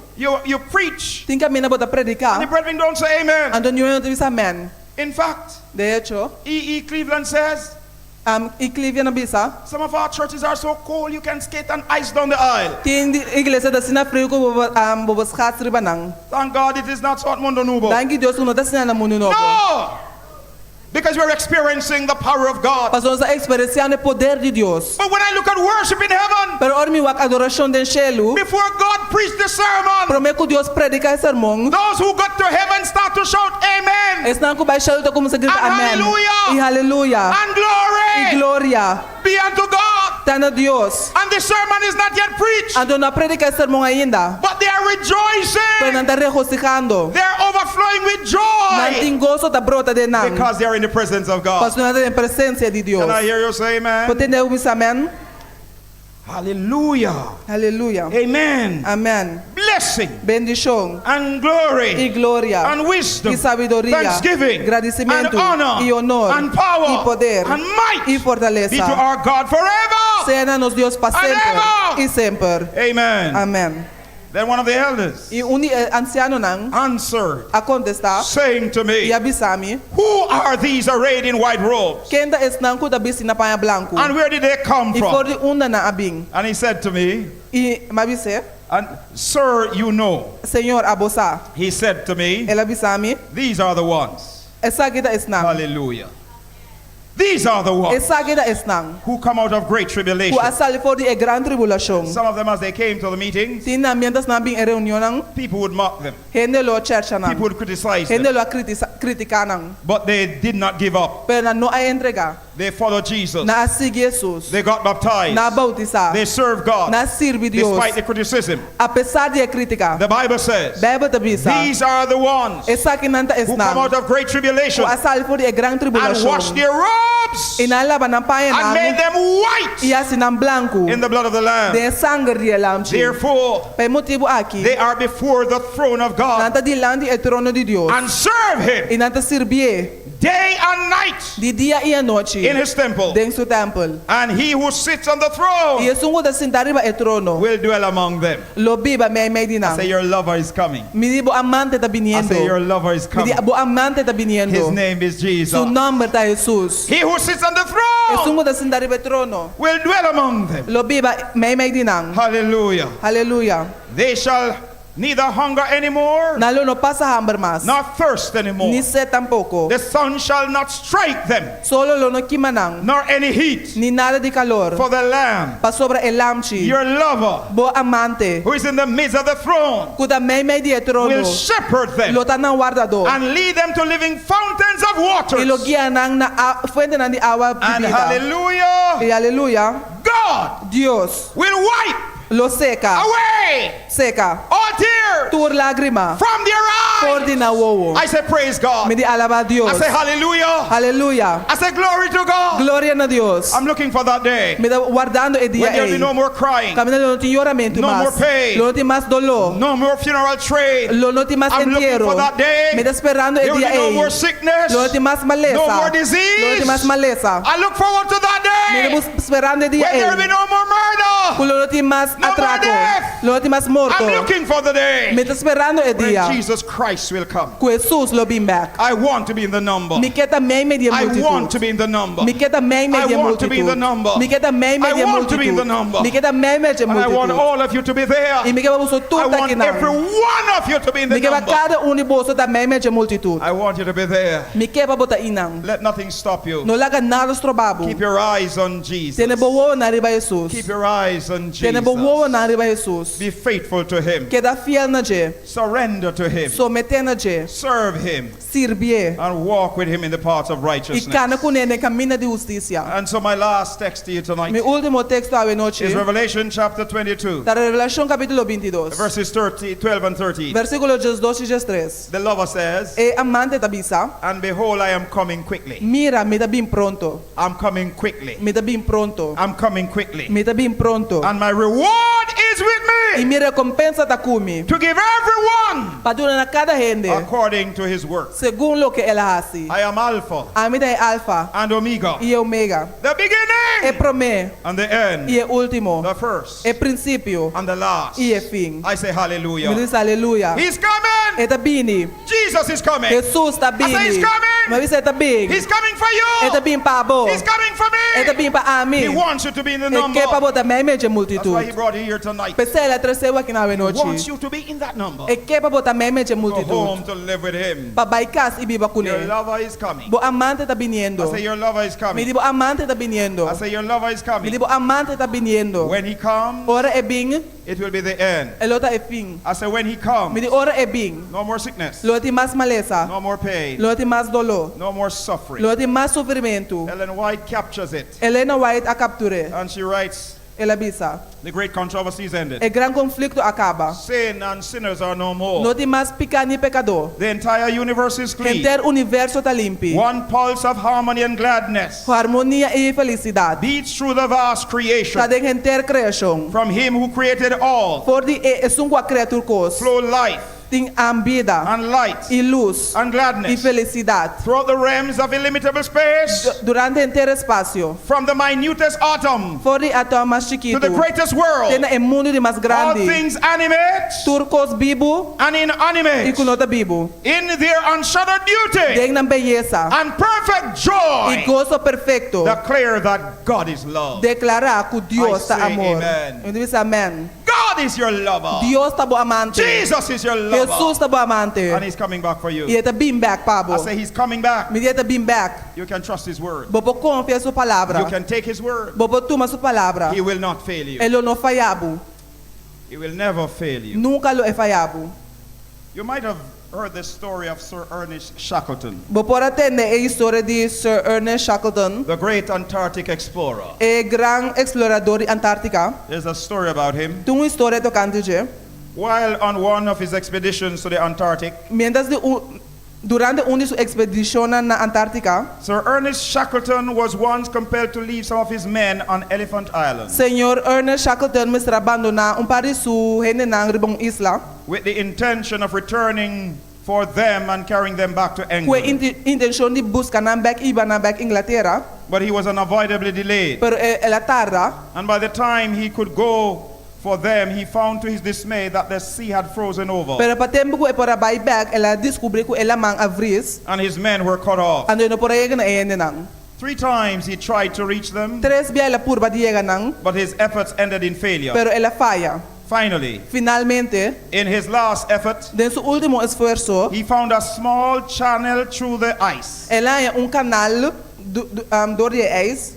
preach, Tinka mina bota and the predicar. brethren don't say amen. Andor não te bisa amen. In fact, De hecho, E.E. Cleveland says, Iclivia na bisa. some of our churches are so cold you can skate on ice down the aisle. Tin iglesia da sina frio ko bobos khat ribanang. Thank God it is not so at Mundu Nobo. Dangi Dios uno da sina na mundo novo. No! Because we're experiencing the power of God. Pastor sa experienciando o poder de Dios. But when I look at worship in heaven, Pero ora mi wak adoración del cielo. before God preached the sermon, Prometo Dios predica el sermón. those who got to heaven start to shout amen Están ko ba cielo to como sa grita And amen. hallelujah. Y hallelujah. and glory Y gloria. be unto God. Tana Dios. And the sermon is not yet preached, Ando na predica el sermón ainda. but they are Pero rejoicing. nanta regocijando. They are overflowing with joy Nanting gozo ta brota de nang. because they are in the presence of God. Pastor nanta en presencia de Dios. Can I hear you say amen? Potende umis amen. Hallelujah. Hallelujah. Amen. Amen. Blessing Bendición. and glory Y gloria. and wisdom, Y sabiduría. thanksgiving Agradecimiento. and honor Y honor. and power Y poder. and might Y be to fortaleza. our God forever. Sean nos Dios para And siempre. ever. Y siempre. Amen. Amén. Then one of the elders Y un anciano nang answered, a contestar. saying to me, Y avisami. who are these arrayed in white robes? Kenda es nang ko tabi sinapaya blanco. And where did they come Y for from? di una na abing. And he said to me, Y mabise. and sir, you know. Señor abosa. He said to me, El avisami. these are the ones. Esa kita es nang. Hallelujah. These are the ones Esa kita es nang. who come out of great tribulation. Ku asali for di e gran tribulación. Some of them, as they came to the meetings, Tina mientras nabing e reunión nang. people would mock them. Hende lo church nang. People would criticize Hende them. lo critica nang. But they did not give up. Pero na no ay entrega. They followed Jesus. Na asig Jesus. They got baptized. Na bautiza. They served God. Na sirvi Dios. Despite the criticism. A pesar de crítica. The Bible says, Bible tabisa. these are the ones Esa kinanta es who come out nang. of great tribulation Ku asali for di e gran and tribulación. washed their robes Inalaban ng paya and made namin. them white Iya sinang blanco. in the blood of the Lamb. De sangre di lamchi. Therefore, Pe motivo aqui. they are before the throne of God Nanta di lang di e trono di Dios. and serve Him Inanta sirbie. day and night Di dia e noche. in His temple. Den su temple. And He who sits on the throne Iya sungo da sintariba e trono. will dwell among them. Lo biba may dinang. Say, your lover is coming. Midi bo amante ta I say, your biniendo. lover is coming. Midi bo amante ta His biniendo. name is Jesus. Su nombre ta Jesus. He who sits on the E throne sungo da sintariba e trono. will dwell among them. Lo biba may dinang. Hallelujah. Hallelujah. They shall neither hunger anymore Nalo no pasa hambre más. nor thirst anymore. Ni sed tampoco. The sun shall not strike them, Solo lo no kimanang. nor any heat. Ni nada de calor. For the Lamb, Pa sobre el lamchi. your lover, Bo amante. who is in the midst of the throne, Kuda may di e trono. will shepherd them Lo tanang guardado. and lead them to living fountains of water. Y lo guían nang na fuente nang di agua And bibida. hallelujah, Y aleluya. God Dios will wipe lo seca. away Seca. all tears Tur lágrima. from their Por eyes. di na wowo. I say, praise God. Me di alaba a Dios. I say, hallelujah. Aleluya. I say, glory to God. Gloria na Dios. I'm looking for that day Me da guardando e dia when there will be e. no more crying, Camina lo no ti lloramento No more más. pain. Lo no ti más dolor. no more funeral trade. Lo no ti más I'm looking entierro. for that day. Me da esperando e There will dia be no e. more sickness, Lo no ti más maleza. no more Lo no ti disease. más maleza. I look forward to that Me day da esperando e dia when there will be e. no more murder. Lo no ti más No more atraco. death. Lo no ti más morto. I'm looking for the day Me da esperando e when dia. Jesus Christ will come. Ku Jesus lo bim back. I want to be in the number. Mi queda may media I want to multitud. be in the number. Mi queda may I media want to be in the multitud. number. Mi queda may I media want to be in the multitud. number. Mi queda may media And I want multitud. all of you to be there. Y mi queda buso I tuta want every kinang. one of you to be in the Mi queda number. cada uniboso da may media multitud. I want you to be there. Mi queda bota inang. Let nothing stop you. No laga nada strobabo. Keep your eyes on Jesus. Tiene bowo na riba Jesus. Keep your eyes eyes on Tiene bo wowo Jesus. na riba Jesus. Be faithful to him. Queda fiel na je. Surrender to him. Somete na je. Serve him. Sirvie. And walk with him in the paths of Y righteousness. kana kunene camina de justicia. And so my last text to you tonight Mi último texto ave noche. is Revelation chapter 22, Da Revelación capítulo 22. verses 12 and 13. Versículo 2 y 3. The lover says, E amante tabisa. and behold, I am coming quickly. Mira, me da bien pronto. I'm coming quickly. Me da bien pronto. I'm coming quickly. Me da bien pronto. And my reward is with Y me mi recompensa está kumi. to give everyone Para dar a cada gente according to his work. según lo que él hace. I am Alpha A mí es alfa and Omega, y omega. the El beginning primer and the end, y el último. the first El principio and the last. y el fin. I say Me hallelujah. dice aleluya. He's coming. Está bini. Jesus is coming. Jesús está I say he's bini. coming. Me dice está bien. He's coming for Está you. bien para vos. He's coming for Está me. bien para mí. He wants you to be in the Es number. que para vos también me eche That's why multitud. he brought you here tonight. Pensé la tercera aqui na He wants noche. you to be in that number. Es que para vos también me eche Go home multitud. to live with him. Para baikas y viva con Your él. lover is coming. Bo amante está I viniendo. say your lover is Me coming. digo amante está viniendo. I say your lover is Me coming. digo amante está viniendo. When he comes, Ora é bem, it will be the end. el outro é fim. I say when he Me comes, digo ora é bem. no more sickness, Lo tem mais maleza. no more pain, Lo tem mais dolor. no more suffering. Lo tem mais sofrimento. Ellen White captures it Helena White a capture. and she writes, Ela avisa. the great controversy is ended. O grande conflito acaba. Sin and sinners are no Não more. tem mais pecado nem pecador. The entire universe is O clean. inteiro universo está limpo. One pulse of harmony and gladness Com harmonia e felicidade. beats through the vast creation. Está dentro inteira criação. From him who created all, For de é uma criatura cos. flow life Tem vida and light e luz and e gladness felicidade. throughout the realms of illimitable space, Durante inteiro espaço. from the minutest atom For de atom mais to chiquito. the greatest world. Tem o mundo de mais All grande. things animate Turcos bibo and e inanimate, com nota bibo. in their unshadowed beauty Tem na beleza and perfect e joy, gozo perfeito. declare that God is love. Declarar que Deus I está say amor. amen. Eu digo amém. God is your lover. Deus está bom amante. Jesus is your Jesus lover. está bom amante. And he's coming back for E you. ele está bem back, I Pablo. say he's coming back. Me diga bem back. You can trust his word. Bobo confia sua palavra. You can take his word. Bobo toma sua palavra. He will not fail you. Ele não falhabo. He will never fail you. Nunca lo é falhabo. You might have heard the story of Sir Ernest Shackleton, Bobo pode atender a história de Sir Ernest Shackleton, the great Antarctic explorer. o grande explorador de Antártica. There's a story about him. Tem uma história tocante de. While on one of his expeditions to the Antarctic, Mientras durante uma de suas expedições na Antártica, Sir Ernest Shackleton was once compelled to leave some of his men on Elephant Island Senhor Ernest Shackleton me abandonar par de sua gente na ribong isla, with the intention of returning for them and carrying them back to com a England. intenção de buscar na back Inglaterra, But he was unavoidably delayed. pero ela tarda. And by the time he could go for them, he found to his dismay that the sea had frozen over Pero para tempo que para buy back, ela descobriu que ela mang avris, and his men were cut off. ando no por aí na ene nang. 3 times he tried to reach them, Tres via ela purba diega nang, but his efforts ended in failure. pero ela falha. Finally, Finalmente, in his last effort, de su último esfuerzo, he found a small channel through the ice, ela é canal do ice.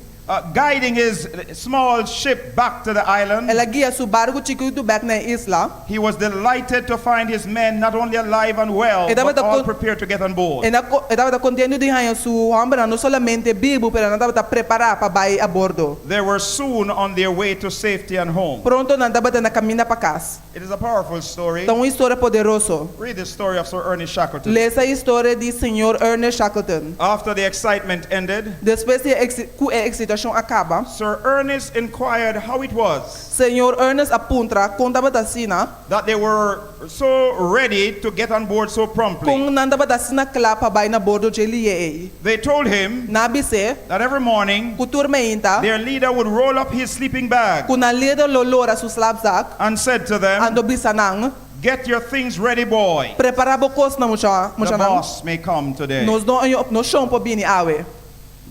guiding his small ship back to the island. Ela guia su barco chiquito back na isla. He was delighted to find his men not only alive and well, but all prepared to get on board. Ela estava contente de ganhar su homem não somente vivo, pero ela estava preparada para ir a bordo. They were soon on their way to safety and home. Pronto, ela estava na caminho para casa. It is a powerful story. Então, uma história poderosa. Read the story of Sir Ernest Shackleton. Lê essa história de Senhor Ernest Shackleton. After the excitement ended, Depois que a excitação acaba, Sir Ernest inquired how it was Senhor Ernest apunta contava da sina, that they were so ready to get on board so promptly. kung nandaba da sina kla pa bay na bordo de liye. They told him Nabise, that every morning kutur meinta, their leader would roll up his sleeping bag kuna ledo lolora su slabzak, and said to them, ando bisanang, "Get your things ready, boy. preparabo kos na The nang. boss may come today. Nos no no shon po bini awe.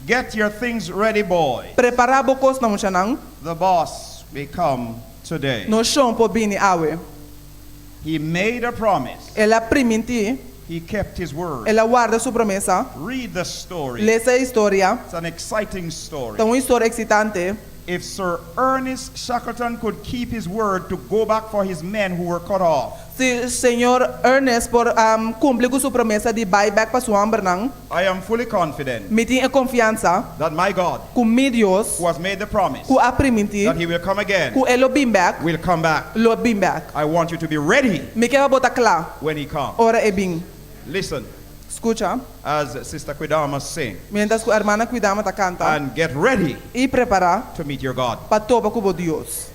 Get your things ready, boy. Preparabo kos na nang, The boss may come today." no shon po bini awe. He made a promise. Ela priminti, He kept his word. ela guarda su promesa. Read the story. Lê essa história, It's an exciting story. então uma história excitante. if Sir Ernest Shackleton could keep his word to go back for his men who were cut off, Se Senhor Ernest por cumprir com sua promessa de buyback para sua ambernang, I am fully confident me tem a confiança that my God, com mi Deus, who has made the promise com a priminti, that he will come again, com ele bim back, will come back. lo bim back. I want you to be ready Me quer botar claro, when he comes. ora é bem. Listen, Escucha, as Sister Quidama sing, mientras que a hermana cuidama ta canta, and get ready e preparar to meet your God. para topa com o Deus.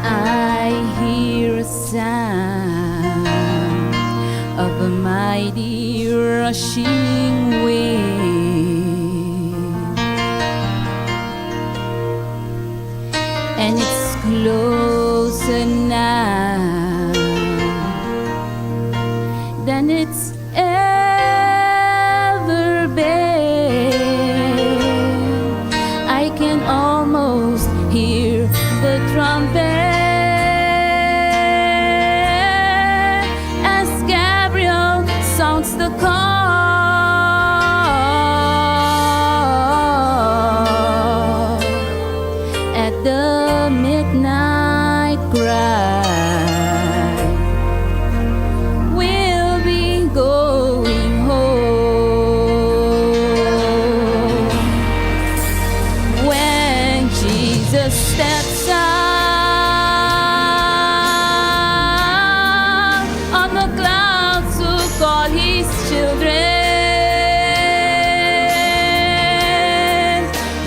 I hear a sound of a mighty rushing wind, and it's closer now than it's ever been. I can almost hear the trumpet as Gabriel sounds the call at the midnight cry. We'll be going home when Jesus steps out on the clouds to call his children.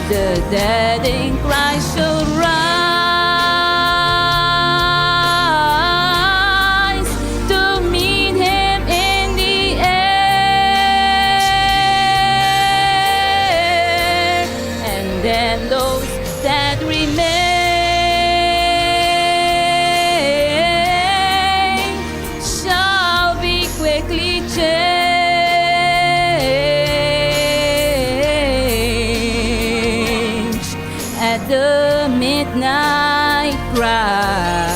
The dead in Christ shall rise to meet him in the air, and then those that remain shall be quickly changed at the midnight cry.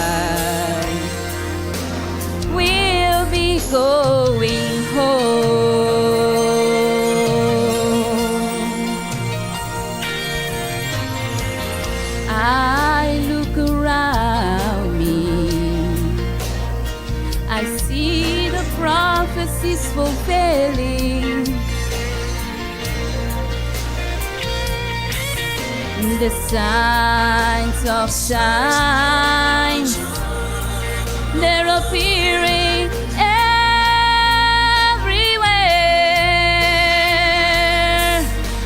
We'll be going home. I look around me, I see the prophecies fulfilling, the signs of signs, they're appearing everywhere.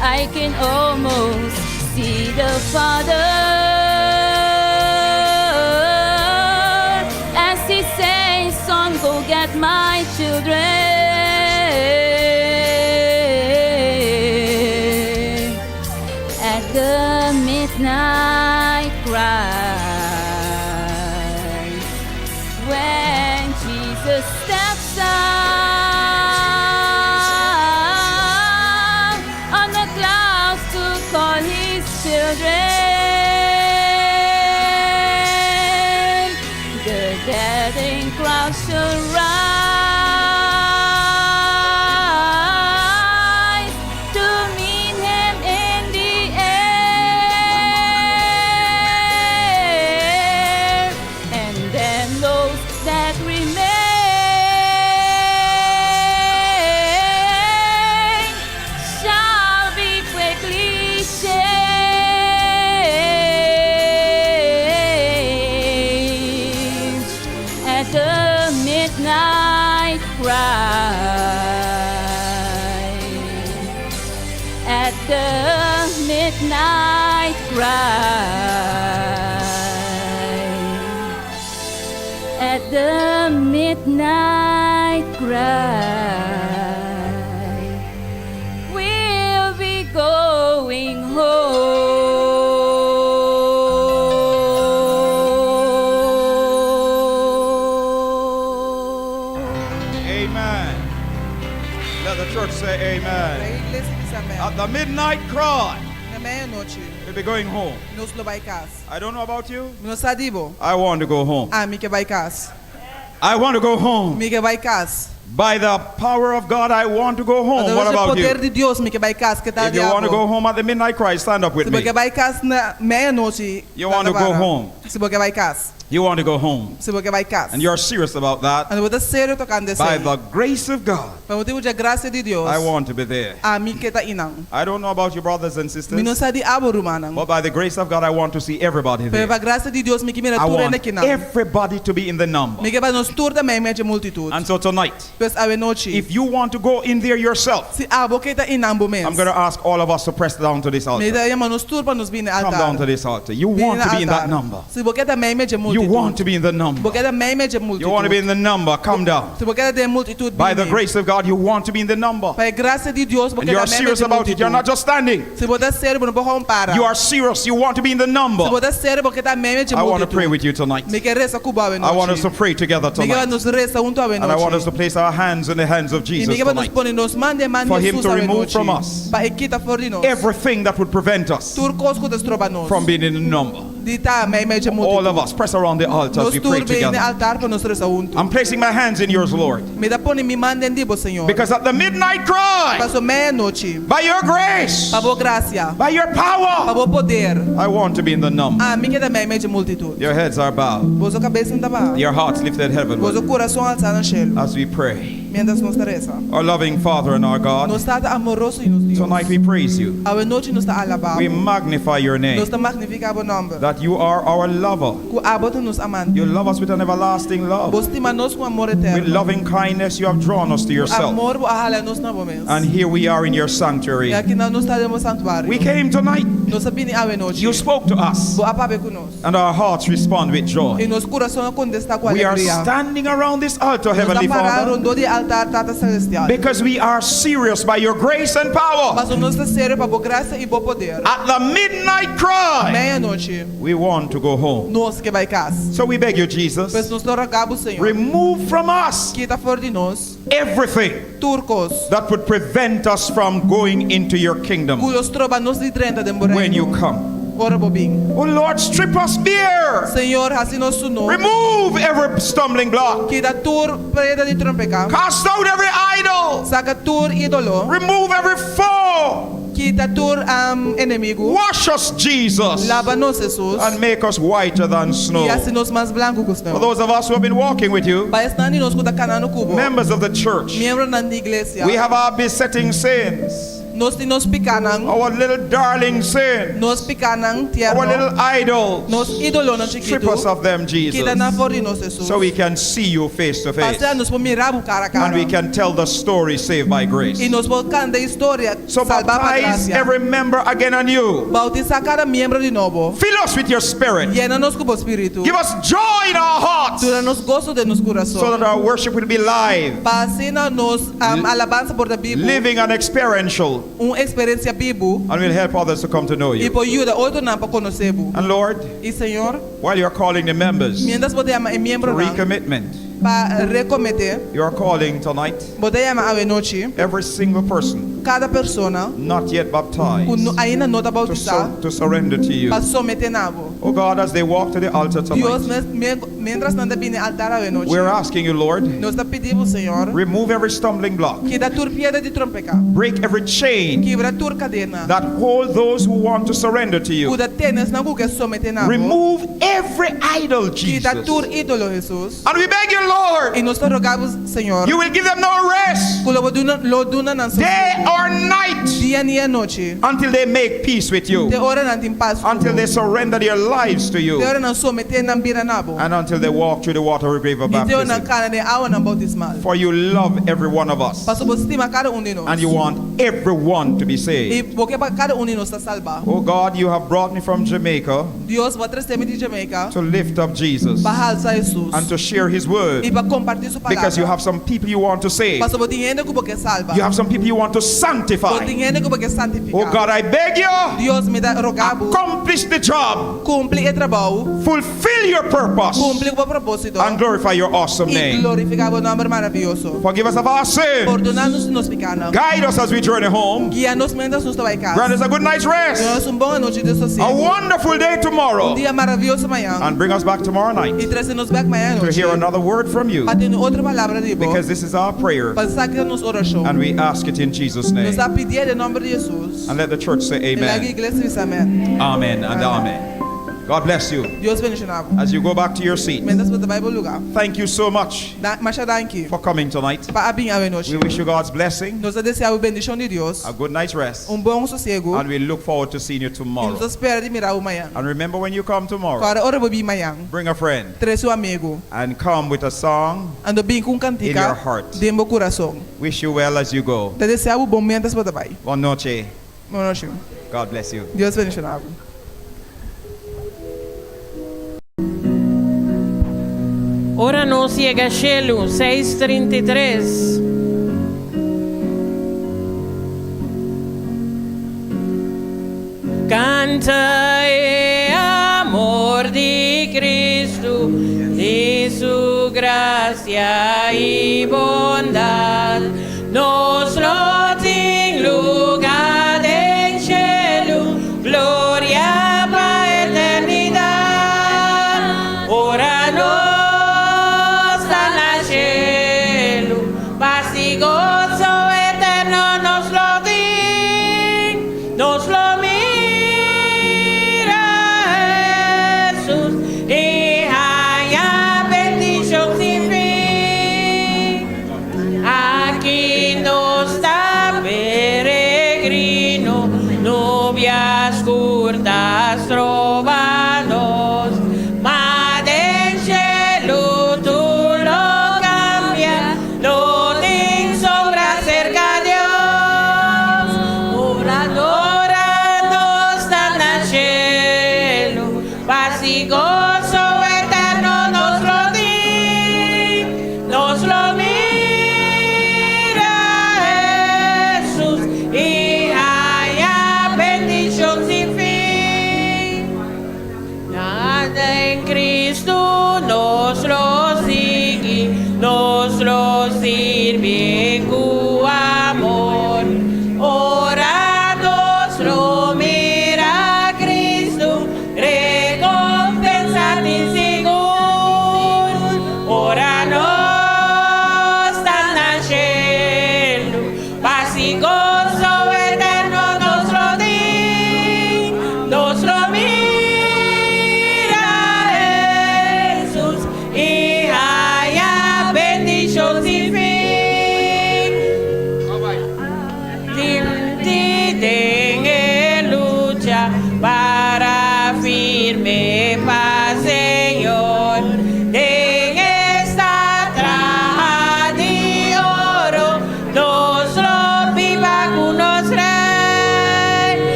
I can almost see the Father as he says, son, go get my children. At the midnight cry, when Jesus steps out on the clouds to call his children, the dead in crowds shall rise to meet him in the air, and then those that remain shall be quickly changed at the midnight cry. At the midnight cry. At the midnight cry. We'll be going home. Let the church say A amen. igreja diz amém. At the midnight cry, Na meia-noite, we'll be going home. nós não vai casa. I don't know about you. Nós sabemos. I want to go home. Ah, Mike vai casa. I want to go home. Mike vai casa. By the power of God, I want to go home. What Através do about poder you? de Deus, Mike vai casa. Que tal If you want to go home at the midnight cry, stand up with Se me. você vai casa na meia-noite, You want to go home. Se você vai casa. You want to go home. Se você vai casa. And you're serious about that. Eu vou estar sério tocando isso. By the grace of God, Para motivo da graça de Deus. I want to be there. A mim que está inang. I don't know about you brothers and Me sisters, não sabe de abo rumanang. but by the grace of God, I want to see everybody Pero there. a graça de Deus me que mira I tudo want na quina. everybody to be in the number. Me que vai nos tour também média multitude. And so tonight, Pois a noite. if you want to go in there yourself, Se abo que está inang bo I'm going to ask all of us to press down to this Me altar. da yama nos tour para nos vir no Come down altar. to this altar. You want to be in that number. Se você também média You multitude. want to be in the number. Porque também média You want to be multitude. in the number. Come down. Se você tem multitude. By the grace of God, you want to be in the number. Para a graça de Deus, And porque you are também serious média about it. You're not multitude. just standing. Se você é sério, não pode parar. You are serious. You want to be in the number. Se você é sério, porque também média I want to pray multitude. with you tonight. Me que reza cuba a I want us to noite. pray together Me que tonight. nos reza junto a And I want us to noite. place our hands in the hands of E Jesus me que nos tonight. põe nos mande For him Jesus to a remove noite. from us Para equita fora de nós. everything that would prevent us Turcos que destroba nós. from being in the number. Dita me média All multitude. of us, press around the altar as Nos we pray turbe no together. altar para nos reza junto. I'm placing my hands in yours, Lord. Me da põe me mandem dibo, Senhor. Because at the midnight cry, Passo meia-noite. by your grace, Para boa graça. by your Para power, boa poder. I want to be in the number. Ah, me que também média multitude. Your heads are bowed, Vosso cabeça não tá your hearts lifted Vosso heavenward coração alçado no cielo. as we pray. Mientras nos reza. Our loving Father and our God, Nos está amoroso e nos Deus. tonight we praise you. A noite nos está alabado. We magnify your Nos name, está magnificado o nome. that you are our lover. Que abota nos amante. You love us with an everlasting love. Vos estima nos com amor With eterno. loving kindness, you have drawn us to yourself. Amor bo ahala nos na momentos. And here we are in your sanctuary. E aqui nos está no santuário. We came tonight. Nos abini a noite. You spoke to us, Bo apabe com nós. and our hearts respond with E joy. nos coração contesta com We are alegria. standing around this altar, Nos Heavenly está parado Father, rondo de altar tata celestial. because we are serious by your grace and power. Mas nos está sério para boa graça e bom poder. At the midnight cry, Meia-noite. we want to go home. Nós que vai casa. So we beg you, Pois Jesus, nos rogamos, Senhor. remove from us Quita fora de nós. everything Turcos. that would prevent us from going into your kingdom Cujos troba nos de 30 de when you come. Ora bobinho. Oh Lord, strip us bare. Senhor, assim nos sunou. Remove every stumbling block. Quita tur preda de trompeca. Cast out every idol. Saca tur ídolo. Remove every foe. Quita tur inimigo. Wash us, Jesus, Lava nos, Jesus. and make us whiter than snow. E assim nos mais branco que For snow. those of us who have been walking with you, Vai estar nos com da canano cubo. members of the church, Membro na igreja. we have our besetting sins, Nos picanang. our little darling sin, Nos picanang our tierno. little idols. Nos ídolo na Strip us chiquito. of them, Jesus, Quita na fora de nós, Jesus. so we can see you face to face, Pastor nos por mirar cara a cara. and we can tell the story saved by grace. E nos por cantar história So salvar para baptize gracia. every member again anew. Bautiza cada membro de novo. Fill us with your spirit. Llena-nos com o Espírito. Give us joy in our hearts, Dura-nos gozo de nos coração. so that our worship will be live, Pasina-nos alabança por da Bíblia. living and experiential, Experiência Bíblia. and will help others to come to know E you. por ajuda outro não para conhecer. And Lord, E Senhor, while you're calling the members mientras você ama to membro recommitment, para recometer, you're calling tonight você ama a noite every single person cada pessoa not yet baptized ainda não está to, bautizada to surrender to you. para someter nabo. Oh God, as they walk to the altar Deus, tonight, mientras não bine altar a noite, we're asking you, Lord, nós está pedindo, Senhor, remove every stumbling block, que da tur piedra de trompeca, break every chain quebra tur cadena, that hold those who want to surrender to you. cuida tênis na que someter nabo, Remove every idol, que da Jesus. tur ídolo, Jesus. And we beg you, Lord, E nós te rogamos, Senhor, you will give them no rest, que lo duna na day or night, dia e noite, until they make peace with you, te ora na tim paz, until they surrender their lives to te you, ora na someter na bira nabo, and until they walk through the watery grave of e te ora na baptism. cara de awa na bautismal. For you love every one of us, Paso você estima cada de nós. and you want everyone to be saved. E porque para cada de nós está salva. Oh God, you have brought me from Jamaica Deus vai trazer-me de Jamaica to lift up Jesus para alçar Jesus and to share his word, e para compartilhar sua palavra. because you have some people you want to save. Paso você entende que porque salva. You have some people you want to sanctify. Continue como que Oh santificar. God, I beg you, Dios me dá rogado. accomplish the job, Cumpre o trabalho. fulfill your purpose, Cumpre o propósito. and glorify your awesome E name. glorificar o nome maravilhoso. Forgive us of our sin. Perdonar-nos nos pecados. Guide us as we journey home. Guia-nos mentre nos vai Grant casa. us a good night's rest, Dá-nos uma boa noite de a sossego. wonderful day tomorrow, Dia maravilhoso amanhã. and bring us back tomorrow night E trazer-nos back amanhã à to noite. hear another word from you, Para ter outra palavra de boa. because this is our prayer, Para que nos oração. and we ask it in Jesus' name. Nos a pedir em nome de Jesus. And let the church say E lá a amen. igreja diz amém. Amen and amen. God bless you. Deus bendicionava. As you go back to your seat, Mentre você vai para o lugar. thank you so much Mas danke. for coming tonight. Para vir à noite. We wish you God's blessing, Nos desejamos a bendição de Deus. a good night's rest, Bom sossego. and we look forward to seeing you E nos tomorrow. espera de mirar amanhã. And remember, when you come tomorrow, Para hora bobi amanhã. bring a friend Trazer seu amigo. and come with a song. Ando bem com In cantica. your heart. De meu coração. Wish you well as you go. Te desejamos bom momento para vai. Boa noite. Boa noite. God bless you. Deus bendicionava. Ora nos llega Shelu 6:33. Canta amor de Cristo, de su gracia y bondad, nos